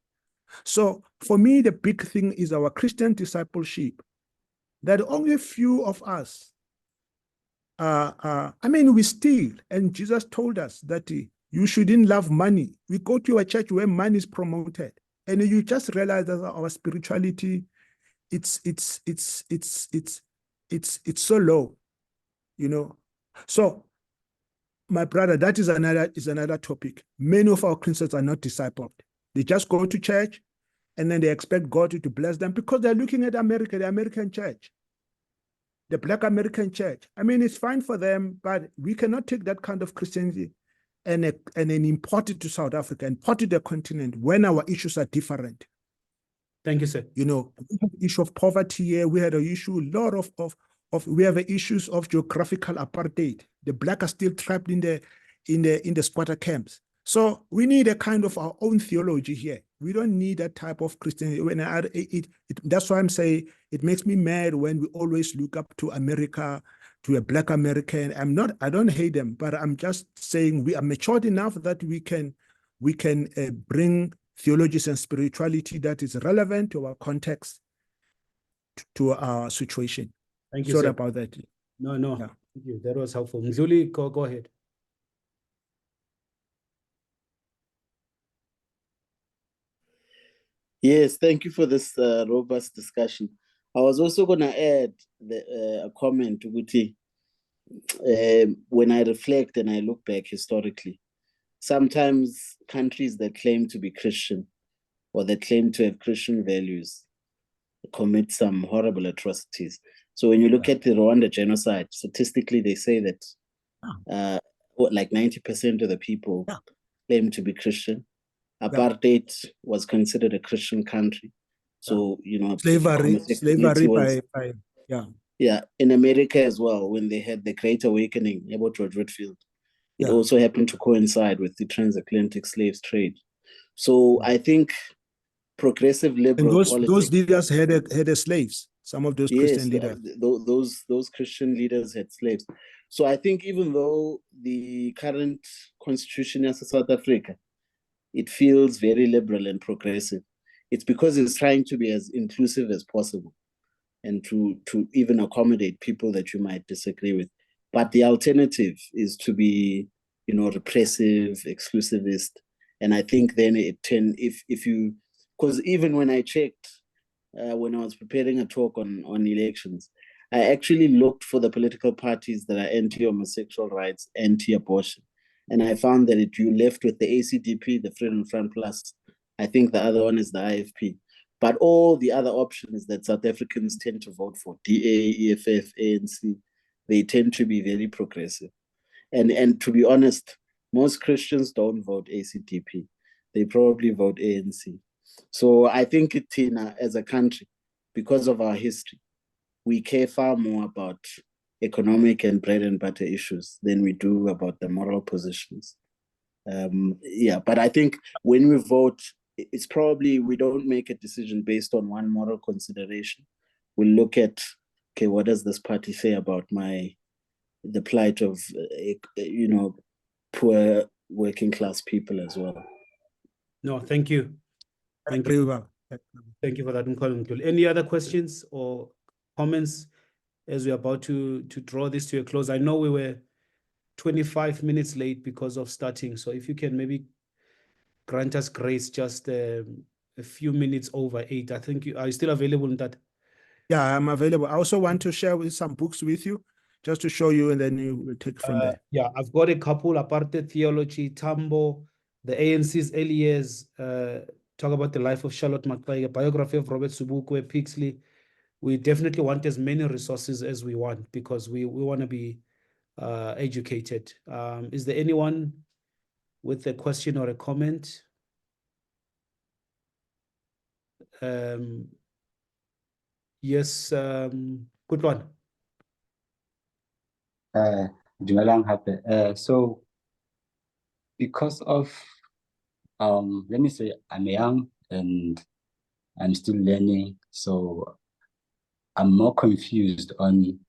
So for me, the big thing is our Christian discipleship, that only few of us, we steal, and Jesus told us that you shouldn't love money. We go to a church where money is promoted, And you just realize that our spirituality, it's so low, you know. So, my brother, that is another topic. Many of our Christians are not discipled. They just go to church and then they expect God to bless them because they're looking at America, the American church, the Black American church. I mean, it's fine for them, but we cannot take that kind of Christianity and then import it to South Africa, import it to the continent when our issues are different. Thank you, sir. You know, we have the issue of poverty here. We had an issue, a lot of we have issues of geographical apartheid. The Black are still trapped in the squatter camps. So we need a kind of our own theology here. We don't need that type of Christianity. That's why I'm saying it makes me mad when we always look up to America, to a Black American. I don't hate them, but I'm just saying we are matured enough that we can bring theologies and spirituality that is relevant to our context, to our situation. Thank you, Sorry sir. about that. No. Yeah. Thank you. That was helpful. Ntlhola, go ahead. Yes, thank you for this robust discussion. I was also going to add a comment, Uguti. When I reflect and I look back historically, sometimes countries that claim to be Christian or that claim to have Christian values commit some horrible atrocities. So when you look at the Rwanda genocide, statistically, they say that like 90% of the people claim to be Christian. Apartheid was considered a Christian country. So, you know, slavery was, yeah. Yeah, in America as well, when they had the Great Awakening about George Whitfield, it also happened to coincide with the transatlantic slaves trade. So I think progressive liberal and those leaders had slaves. Some of those Christian leaders. Those Christian leaders had slaves. So I think even though the current constitution of South Africa, it feels very liberal and progressive, it's because it's trying to be as inclusive as possible and to even accommodate people that you might disagree with. But the alternative is to be, you know, repressive, exclusivist. And I think then if you, because even when I checked, when I was preparing a talk on elections, I actually looked for the political parties that are anti-homosexual rights, anti-abortion. And I found that if you left with the ACDP, the Freedom Front Plus, I think the other one is the IFP. But all the other options that South Africans tend to vote for, DA, EFF, ANC, they tend to be very progressive. And to be honest, most Christians don't vote ACDP. They probably vote ANC. So I think, Tina, as a country, because of our history, we care far more about economic and bread and butter issues than we do about the moral positions. But I think when we vote, it's probably we don't make a decision based on one moral consideration. We look at, okay, what does this party say about the plight of poor working class people as well. No, thank you. Thank you. Thank you for that, Ntlhola. Any other questions or comments as we're about to draw this to a close? I know we were 25 minutes late because of starting. So if you can maybe grant us grace just a few minutes over 8. I think are you still available in that? Yeah, I'm available. I also want to share some books with you just to show you, and then you will take from there. Yeah, I've got a couple, Apartheid Theology, Tambo, the ANC's early years, talk about the life of Charlotte McClay, a biography of Robert Sobukwe, Pixley. We definitely want as many resources as we want because we want to be educated. Is there anyone with a question or a comment? Yes, good one. So because of let me say I'm young and I'm still learning, so I'm more confused on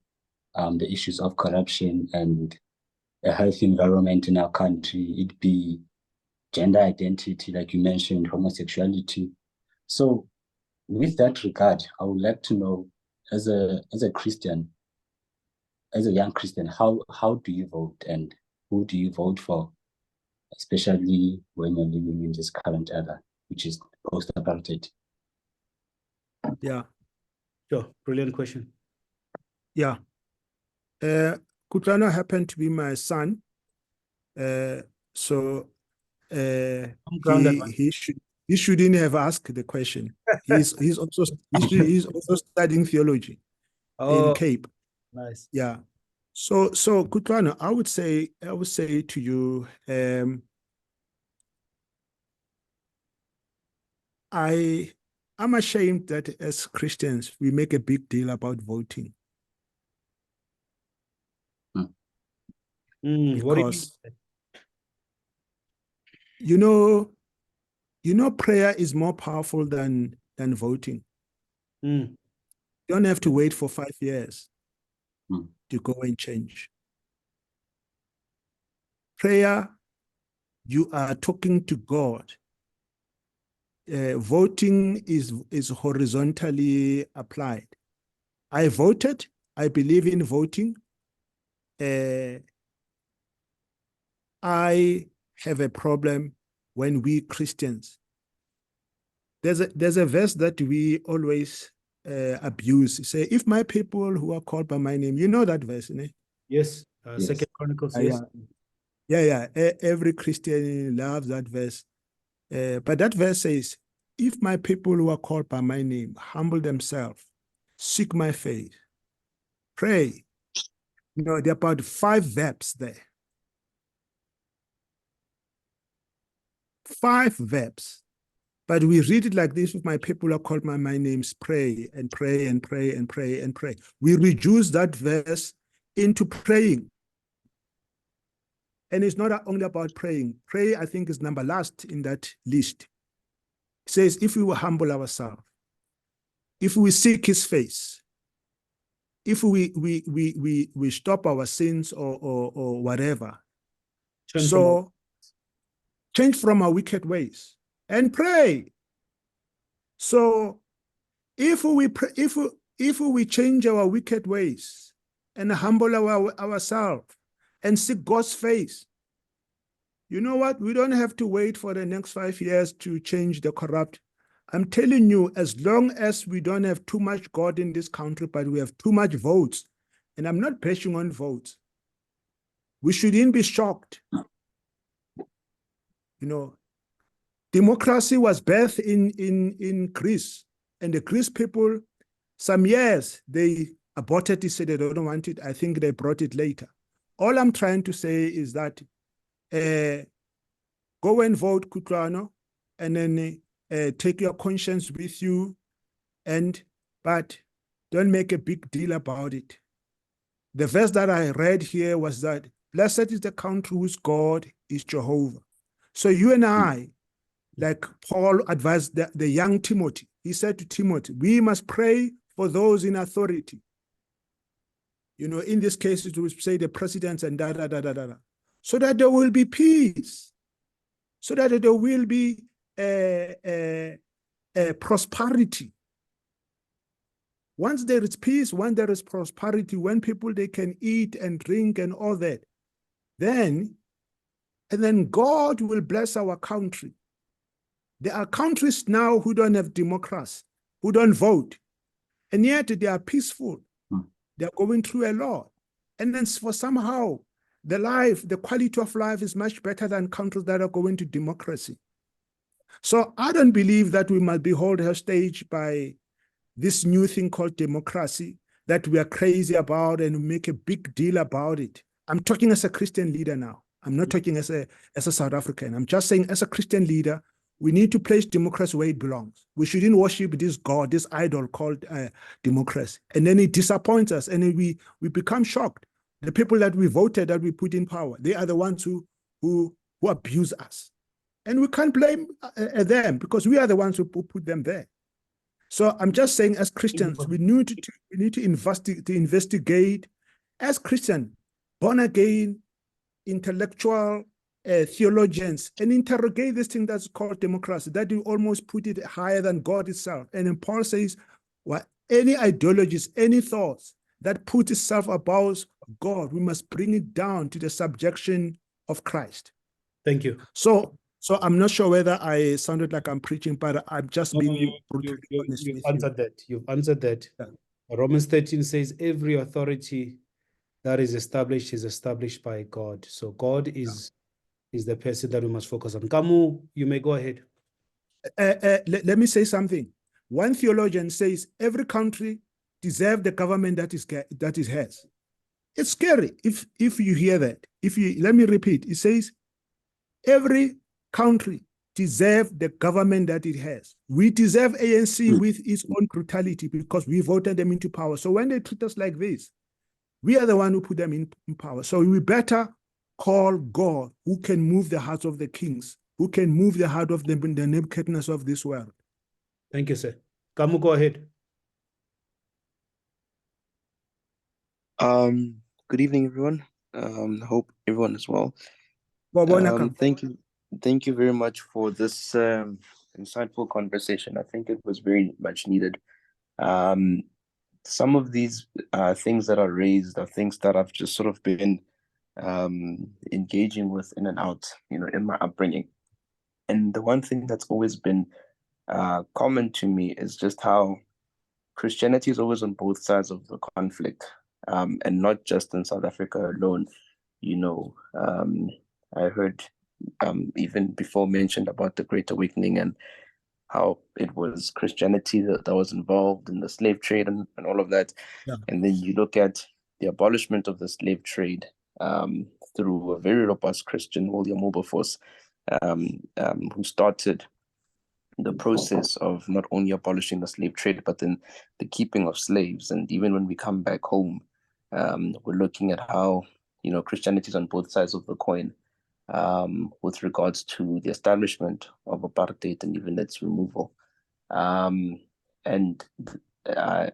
the issues of corruption and a healthy environment in our country. It be gender identity, like you mentioned, homosexuality. So with that regard, I would like to know, as a Christian, as a young Christian, how do you vote and who do you vote for, especially when you're living in this current era? which is post-apartheid. Yeah. Sure. Brilliant question. Yeah. Kutlana happened to be my son. So grounded, he shouldn't have asked the question. He's also studying theology in Cape. Nice. Yeah. So Kutlana, I would say to you, I'm ashamed that as Christians we make a big deal about voting. Because you know prayer is more powerful than voting. You don't have to wait for 5 years to go and change. Prayer, you are talking to God. Voting is horizontally applied. I voted. I believe in voting. I have a problem when we Christians. There's a verse that we always abuse. Say, if my people who are called by my name, you know that verse, eh? Yes. Yes. 2 Chronicles. Yes. Yeah. Every Christian loves that verse. But that verse says, if my people who are called by my name humble themselves, seek my face, pray. You know, there are about 5 verbs there. 5 verbs. But we read it like this: if my people are called by my names, pray and pray and pray and pray and pray. We reduce that verse into praying. And it's not only about praying. Pray, I think, is number last in that list. It says, if we will humble ourselves, if we seek his face, if we stop our sins or whatever. Change from our wicked ways and pray. So if we change our wicked ways and humble ourselves and seek God's face, you know what? We don't have to wait for the next 5 years to change the corrupt. I'm telling you, as long as we don't have too much God in this country, but we have too much votes, and I'm not bashing on votes, we shouldn't be shocked. You know, democracy was birthed in Greece, and the Greece people, some years, they aborted it, said they don't want it. I think they brought it later. All I'm trying to say is that go and vote, Kutlano, and then take your conscience with you, but don't make a big deal about it. The verse that I read here was that, blessed is the country whose God is Jehovah. So you and I, like Paul advised the young Timothy, he said to Timothy, we must pray for those in authority. You know, in this case, it would say the presidents and so that there will be peace, so that there will be prosperity. Once there is peace, when there is prosperity, when people, they can eat and drink and all that, then God will bless our country. There are countries now who don't have democracy, who don't vote, and yet they are peaceful. They are going through a lot. And then for somehow, the quality of life is much better than countries that are going to democracy. So I don't believe that we must be held hostage by this new thing called democracy that we are crazy about and make a big deal about it. I'm talking as a Christian leader now. I'm not talking as a South African. I'm just saying, as a Christian leader, we need to place democracy where it belongs. We shouldn't worship this God, this idol called democracy. And then it disappoints us, and then we become shocked. The people that we voted, that we put in power, they are the ones who abuse us. And we can't blame them, because we are the ones who put them there. So I'm just saying, as Christians, we need to investigate, as Christian, born again, intellectual theologians, and interrogate this thing that's called democracy, that you almost put it higher than God itself. And then Paul says, well, any ideologies, any thoughts that put itself above God, we must bring it down to the subjection of Christ. Thank you. So So I'm not sure whether I sounded like I'm preaching, but I'm just No, being brutally honest you've with you. answered that. You've answered that. Yeah. Romans 13 says every authority that is established by God. So God is the person that we must focus on. Kamu, you may go ahead. Let me say something. One theologian says every country deserves the government that it has. It's scary if you hear that. Let me repeat. It says every country deserves the government that it has. We deserve ANC with its own brutality because we voted them into power. So when they treat us like this, we are the one who put them in power. So we better call God, who can move the hearts of the kings, who can move the heart of the Nebuchadnezzar of this world. Thank you, sir. Kamu, go ahead. Good evening, everyone. Hope everyone is well. Thank you very much for this insightful conversation. I think it was very much needed. Some of these things that are raised are things that I've just sort of been engaging with in and out, in my upbringing. And the one thing that's always been common to me is just how Christianity is always on both sides of the conflict, and not just in South Africa alone. I heard even before mentioned about the Great Awakening and how it was Christianity that was involved in the slave trade and all of that. Yeah. And then you look at the abolishment of the slave trade through a very robust Christian, William Wilberforce, who started the process of not only abolishing the slave trade, but then the keeping of slaves. And even when we come back home, we're looking at how, Christianity is on both sides of the coin with regards to the establishment of apartheid and even its removal. And I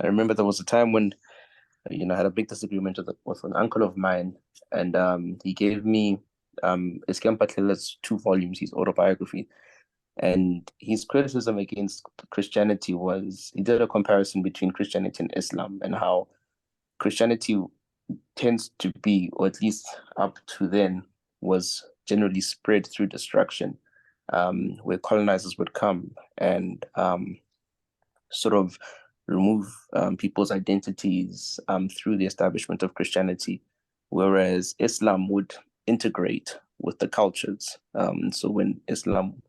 remember there was a time when, I had a big disagreement with an uncle of mine, and he gave me Iskempa Tlela's 2 volumes, his autobiography. And his criticism against Christianity was, he did a comparison between Christianity and Islam and how Christianity tends to be, or at least up to then, was generally spread through destruction, where colonizers would come and sort of remove people's identities through the establishment of Christianity, whereas Islam would integrate with the cultures. So when Islam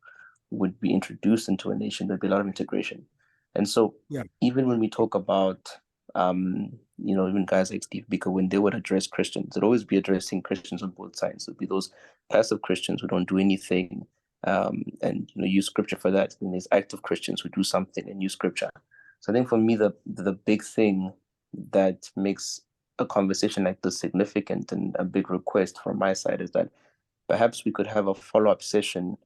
would be introduced into a nation, there'd be a lot of integration. And so even when we talk about, even guys like Steve Biko, when they would address Christians, they'd always be addressing Christians on both sides. There'd be those passive Christians who don't do anything and use scripture for that. And there's active Christians who do something and use scripture. So I think for me, the big thing that makes a conversation like this significant and a big request from my side is that perhaps we could have a follow-up session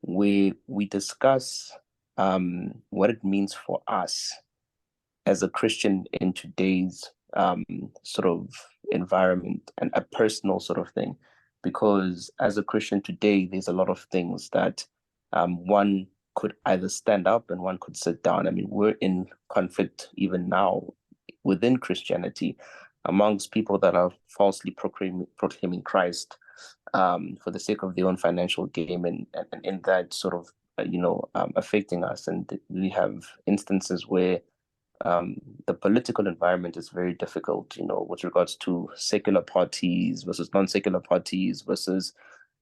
where we discuss what it means for us as a Christian in today's sort of environment, and a personal sort of thing. Because as a Christian today, there's a lot of things that one could either stand up and one could sit down. I mean, we're in conflict even now within Christianity amongst people that are falsely proclaiming Christ for the sake of their own financial gain, and in that sort of affecting us. And we have instances where the political environment is very difficult, with regards to secular parties versus non-secular parties versus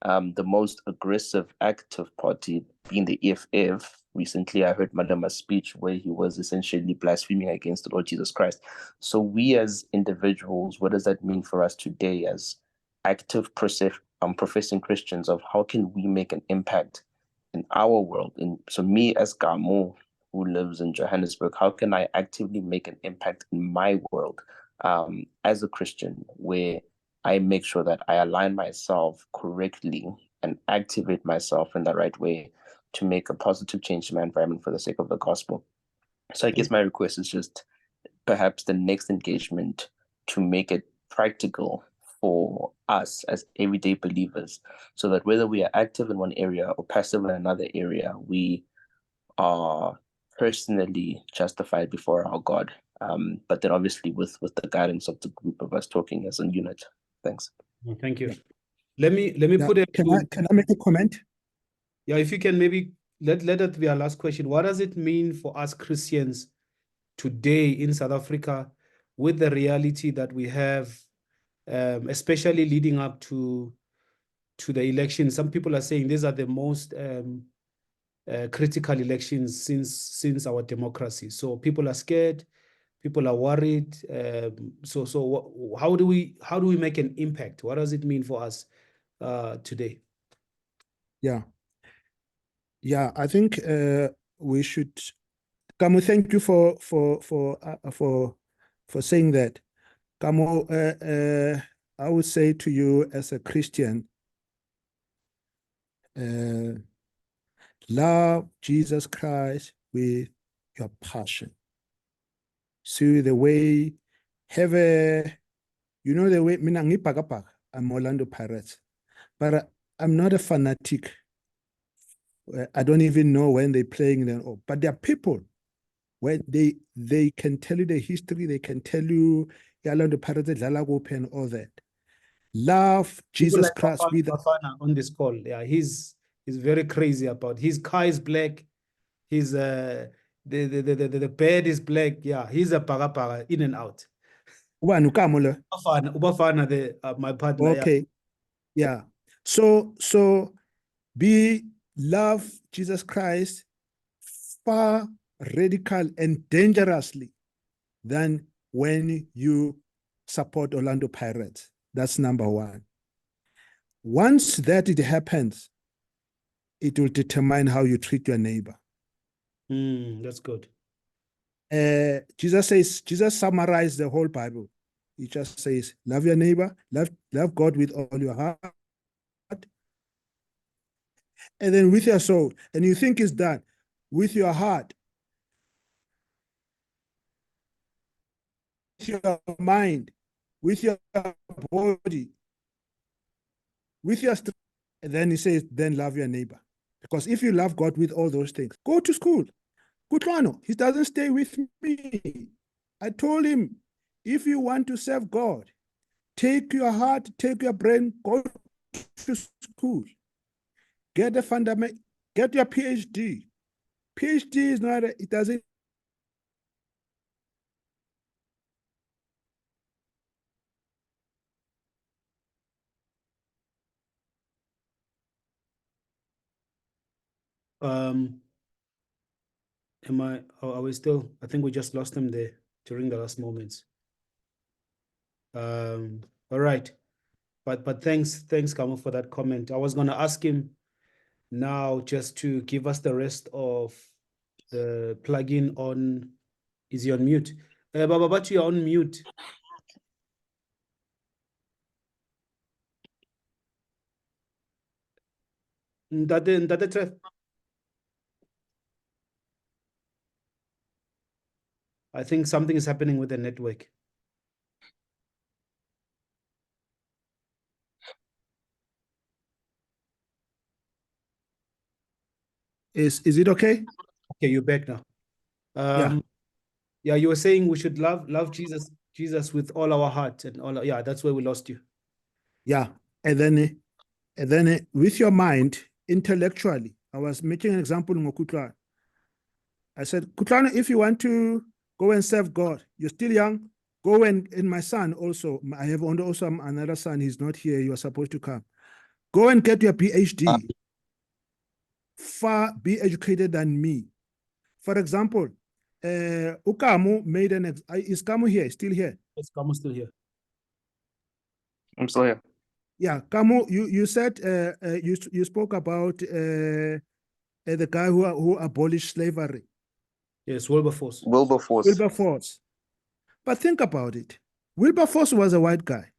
the most aggressive active party being the EFF. Recently, I heard Madama's speech where he was essentially blaspheming against the Lord Jesus Christ. So we as individuals, what does that mean for us today as active professing Christians, of how can we make an impact in our world? And so me as Gamo, who lives in Johannesburg, how can I actively make an impact in my world as a Christian, where I make sure that I align myself correctly and activate myself in the right way to make a positive change in my environment for the sake of the gospel? So I guess my request is just perhaps the next engagement to make it practical for us as everyday believers, so that whether we are active in one area or passive in another area, we are personally justified before our God. But then obviously with the guidance of the group of us talking as a unit. Thanks. Thank you. Let me put it. Can I make a comment? Yeah, if you can maybe let that be our last question. What does it mean for us Christians today in South Africa with the reality that we have, especially leading up to the election? Some people are saying these are the most critical elections since our democracy. So people are scared, people are worried. So how do we make an impact? What does it mean for us today? Yeah. Yeah, I think we should. Kamo, thank you for saying that. Kamo, I would say to you as a Christian, love Jesus Christ with your passion. See the way, have a, you know the way, I'm Orlando Pirates, but I'm not a fanatic. I don't even know when they're playing them, but there are people where they can tell you the history, they can tell you Orlando Pirates, and all that. Love Jesus like Christ with Bafana on this call. Yeah, he's very crazy about his car is black. His the bed is black. Yeah, he's a paga in and out. Ubafana, my partner. okay. Yeah. So be love Jesus Christ far radical and dangerously than when you support Orlando Pirates. That's number one. Once that it happens, it will determine how you treat your neighbor. That's good. Jesus summarized the whole Bible. He just says, love your neighbor, love God with all your heart, and then with your soul. And you think it's done. With your heart, with your mind, with your body, with your strength. And then he says, then love your neighbor. Because if you love God with all those things, go to school. Kutlwano, he doesn't stay with me. I told him, if you want to serve God, take your heart, take your brain, go to school. Get a fundament, get your PhD. PhD is not, it doesn't. Are we still? I think we just lost him there during the last moments. All right. But thanks, Kamo, for that comment. I was gonna ask him now just to give us the rest of the plugin on. Is he on mute? Bababatu, you're on mute. Ndate Trev. I think something is happening with the network. Is it okay? Okay, you're back now. Yeah, you were saying we should love Jesus with all our heart and all. Yeah, that's where we lost you. Yeah, and then with your mind, intellectually, I was making an example in Kutlwano. I said, Kutlwano, if you want to go and serve God, you're still young, go and my son also, I have also another son, he's not here, you are supposed to come. Go and get your PhD. Far be educated than me. For example, Ukamu made is Kamu here, still here? Is Kamu still here? I'm still here. Yeah, Kamu, you said you spoke about the guy who abolished slavery. Yes, Wilberforce. Wilberforce. But think about it. Wilberforce was a white guy.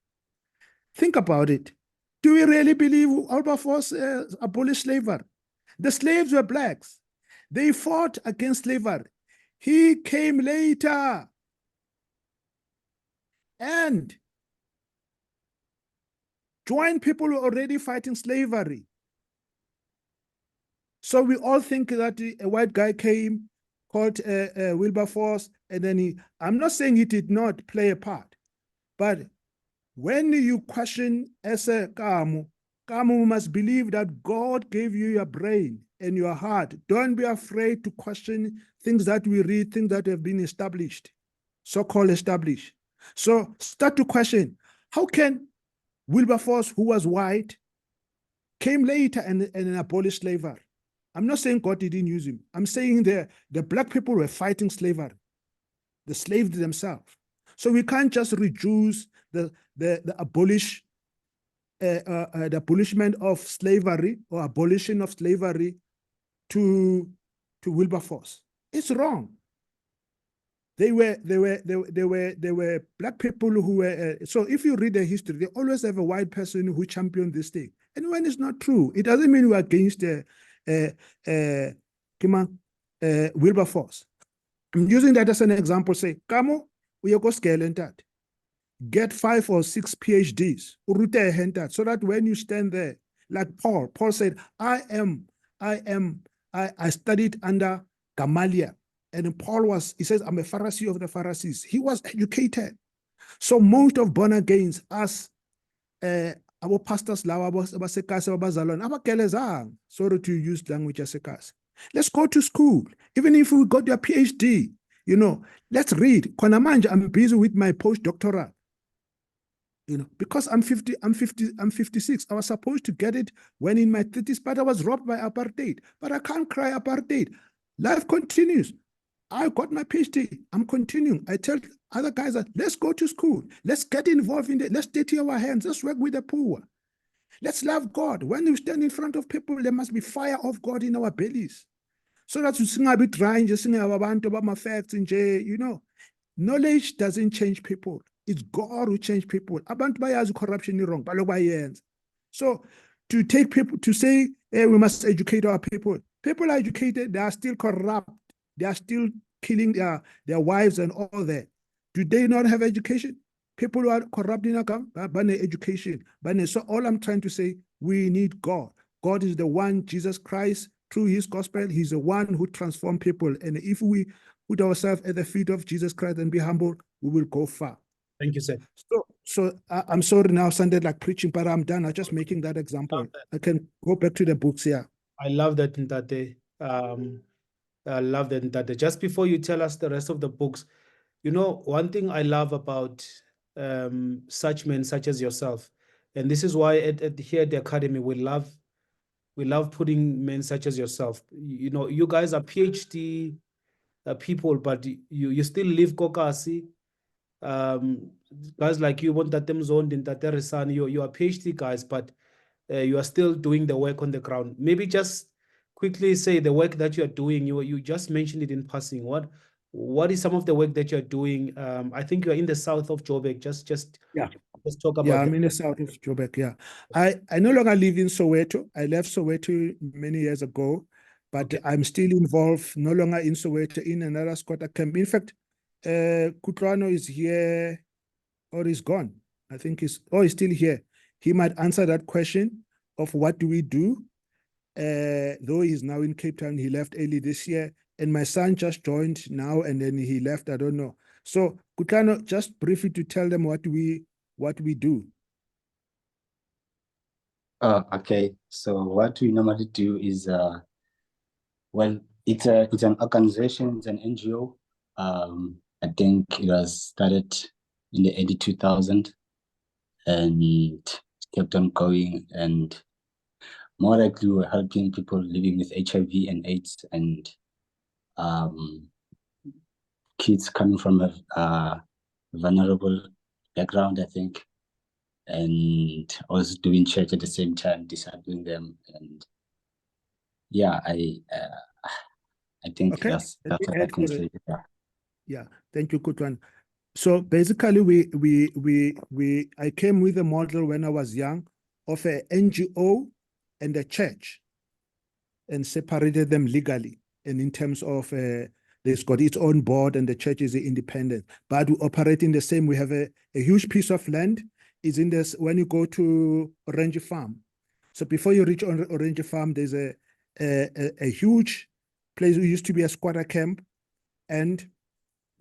Think about it. Do we really believe Wilberforce abolished slavery? The slaves were blacks. They fought against slavery. He came later and joined people who were already fighting slavery. So we all think that a white guy came, called Wilberforce, and then I'm not saying he did not play a part, but when you question as a Kamu Kamu must believe that God gave you your brain and your heart. Don't be afraid to question things that we read, things that have been established, so-called established. So start to question, how can Wilberforce, who was white, came later and abolished slavery? I'm not saying God didn't use him. I'm saying the black people were fighting slavery. The slaves themselves. So we can't just reduce the abolishment of slavery or abolition of slavery to Wilberforce. It's wrong. They were black people who were. So if you read the history, they always have a white person who championed this thing. And when it's not true, it doesn't mean we're against Wilberforce. I'm using that as an example. Say, Kamo, we are that. Get 5 or 6 PhDs, so that when you stand there, like Paul said, I studied under Gamaliel. And Paul he says, I'm a Pharisee of the Pharisees. He was educated. So most of born agains, us, our pastors, sorry to use language as a curse. Let's go to school. Even if we got your PhD, let's read. I'm busy with my postdoctoral. Because I'm 56. I was supposed to get it when in my 30s, but I was robbed by apartheid. But I can't cry apartheid. Life continues. I got my PhD. I'm continuing. I tell other guys that let's go to school. Let's get involved in it. Let's dirty our hands. Let's work with the poor. Let's love God. When you stand in front of people, there must be fire of God in our bellies. So that you sing a bit trying, just sing about my facts and knowledge doesn't change people. It's God who change people. Abantu bayazi corruption is wrong. So to take people to say, hey, we must educate our people. People are educated, they are still corrupt. They are still killing their wives and all that. Do they not have education? People who are corrupt in education. So all I'm trying to say, we need God. God is the one, Jesus Christ, through his gospel, he's the one who transforms people. And if we put ourselves at the feet of Jesus Christ and be humble, we will go far. Thank you, sir. So I'm sorry now, sounded like preaching, but I'm done. I'm just making that example. I can go back to the books here. I love that, Ntate. I love that, Ntate. Just before you tell us the rest of the books, one thing I love about such men such as yourself, and this is why here at the Academy, we love putting men such as yourself. You guys are PhD people, but you still live Kokasi. Guys like you, want that them zoned in that you are PhD guys, but you are still doing the work on the ground. Maybe just quickly say the work that you are doing. You just mentioned it in passing. What is some of the work that you're doing? I think you're in the south of Joburg. Just talk about I'm in the south of Joburg. Yeah, I no longer live in Soweto. I left Soweto many years ago, but okay. I'm still involved. No longer in Soweto, in another squatter camp. In fact, Kutlwano is here or is gone. I think he's still here. He might answer that question of what do we do. Though he's now in Cape Town, he left early this year. And my son just joined now, and then he left. I don't know. So, Kutlwano, just briefly to tell them what we do. Okay. So what we normally do is, it's an organization, it's an NGO. I think it was started in the early 2000s and kept on going, and more likely we're helping people living with HIV and AIDS and kids coming from a vulnerable background, I think, and also doing church at the same time, discipling them. And yeah, I think okay. that's what I can say. Yeah, thank you, Kutlwano. So basically, I came with a model when I was young of an NGO and a church, and separated them legally. And in terms of it's got its own board, and the church is independent, but we operate in the same. We have a huge piece of land. Is in this when you go to Orange Farm. So before you reach Orange Farm, there's a huge place. It used to be a squatter camp, and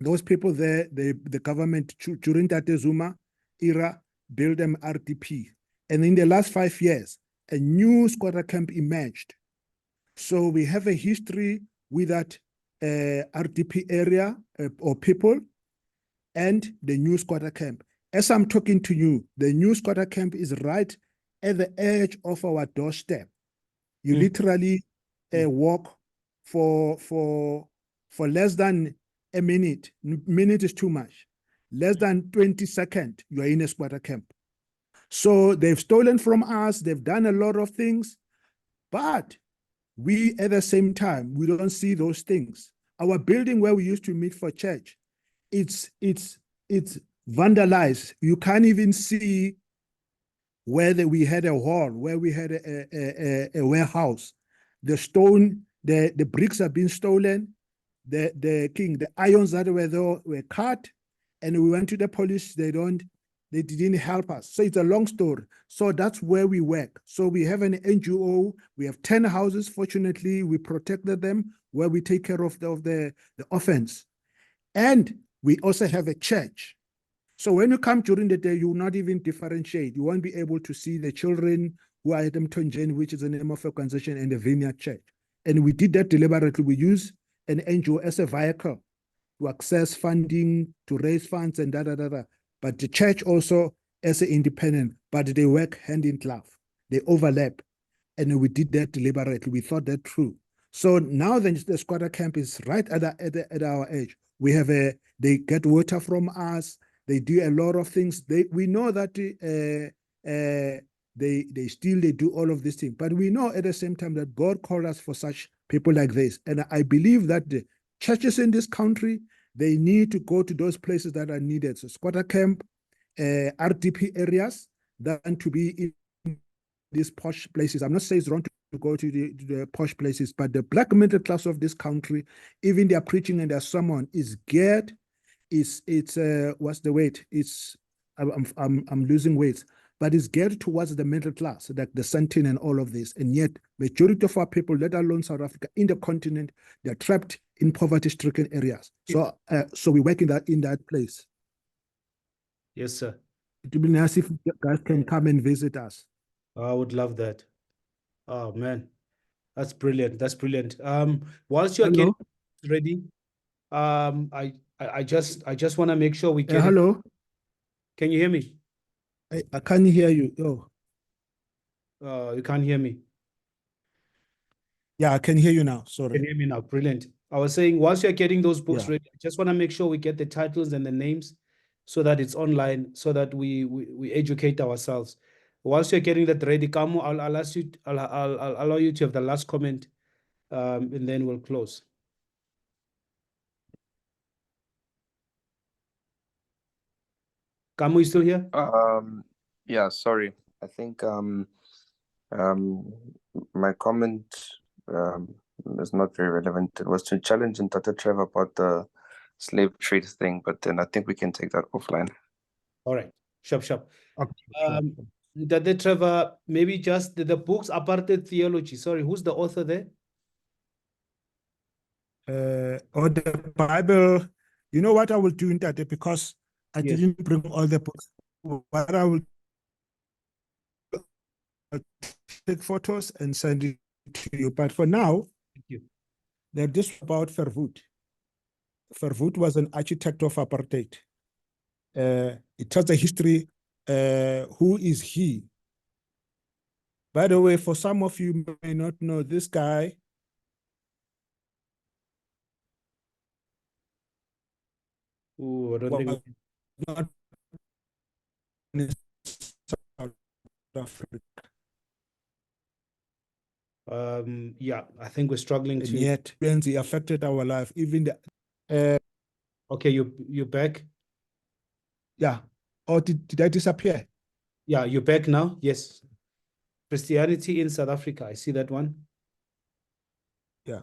those people there, the government during that Zuma era built them RDP. And in the last 5 years, a new squatter camp emerged. So we have a history with that RDP area or people and the new squatter camp. As I'm talking to you, the new squatter camp is right at the edge of our doorstep. You literally walk for less than a minute. Minute is too much. Less than 20 seconds, you are in a squatter camp. So they've stolen from us. They've done a lot of things, but we, at the same time, we don't see those things. Our building where we used to meet for church, it's vandalized. You can't even see where we had a hall, where we had a warehouse. The stone, the bricks have been stolen. The irons that were there were cut, and we went to the police. They didn't help us. So it's a long story. So that's where we work. So we have an NGO. We have 10 houses. Fortunately, we protected them where we take care of the offense. And we also have a church. So when you come during the day, you will not even differentiate. You won't be able to see the children who are at Mtonjeni, which is the name of a organization, and the Vineyard Church. And we did that deliberately. We use an NGO as a vehicle to access funding, to raise funds, and da. But the church also as an independent, but they work hand in glove. They overlap. And we did that deliberately. We thought that through. So now the squatter camp is right at our edge. We have they get water from us. They do a lot of things. We know that they still do all of these things, but we know at the same time that God called us for such people like this. And I believe that the churches in this country, they need to go to those places that are needed. So squatter camp, RDP areas, than to be in these posh places. I'm not saying it's wrong to go to the posh places, but the black middle class of this country, even their preaching and their sermon is geared. It's what's the weight? I'm losing weight, but it's geared towards the middle class, like the Sentin and all of this. And yet, majority of our people, let alone South Africa, in the continent, they're trapped in poverty-stricken areas. So, so we work in that place. Yes, sir. It would be nice if you guys can come and visit us. I would love that. Oh man, that's brilliant. That's brilliant. Whilst you're Hello? getting ready, I just want to make sure we get it. Hello? Can you hear me? I can't hear you. You can't hear me. Yeah, I can hear you now. Can Sorry. you hear me now? Brilliant. I was saying, whilst you're getting those books Yeah. ready, I just want to make sure we get the titles and the names so that it's online, so that we educate ourselves. Whilst you're getting that ready, Kamu, I'll ask you, I'll allow you to have the last comment, and then we'll close. Kamu, you still here? Yeah, sorry. I think my comment is not very relevant. It was to challenge Dr. Trevor about the slave trade thing, but then I think we can take that offline. All right. Sharp. Okay, sure. Dr. Trevor, maybe just the books Apartheid Theology. Sorry, who's the author there? Or the Bible. You know what I will do in that, because I Yes. didn't bring all the books. What I will take photos and send it to you. But for now, Thank you. there's this about Verwoerd. Verwoerd was an architect of apartheid. It tells the history. Who is he? By the way, for some of you may not know this guy. Ooh, I don't think was not in South Africa. yeah, I think we're struggling And to. yet, he affected our life. Even the Okay, you're back. yeah. Or did I disappear? Yeah, you're back now. Yes. Christianity in South Africa. I see that one. Yeah.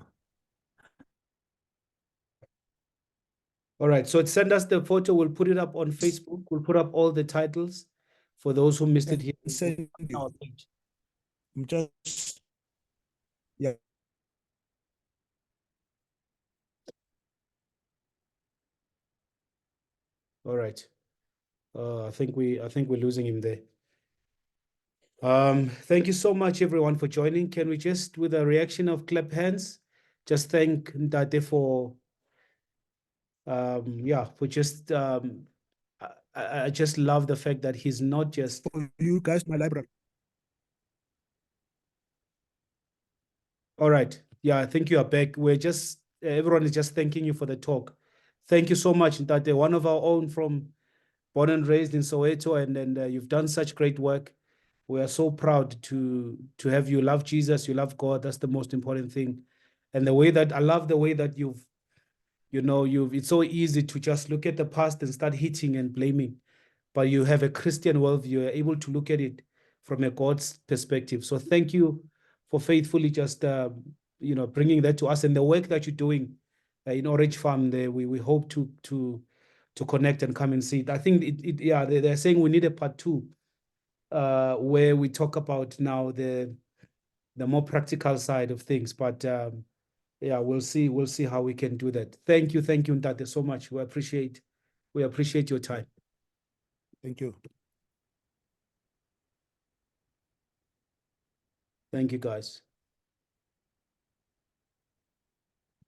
All right. So send us the photo. We'll put it up on Facebook. We'll put up all the titles for those who missed it here Send on you. our page. I'm just yeah. All right. I think we're losing him there. Thank you so much, everyone, for joining. Can we just, with a reaction of clap hands, just thank Ntate for, for just, I just love the fact that he's not just. For you guys, my library. All right. Yeah, I think you are back. We're just, everyone is just thanking you for the talk. Thank you so much, Ntate, one of our own from born and raised in Soweto, and you've done such great work. We are so proud to have you love Jesus, you love God. That's the most important thing. And the way that, I love the way that it's so easy to just look at the past and start hitting and blaming. But you have a Christian worldview, you're able to look at it from a God's perspective. So thank you for faithfully just, bringing that to us, and the work that you're doing in Orange Farm there. We hope to connect and come and see it. I think they're saying we need a part 2 where we talk about now the more practical side of things. But we'll see how we can do that. Thank you, Ntate, so much. We appreciate your time. Thank you. Thank you, guys.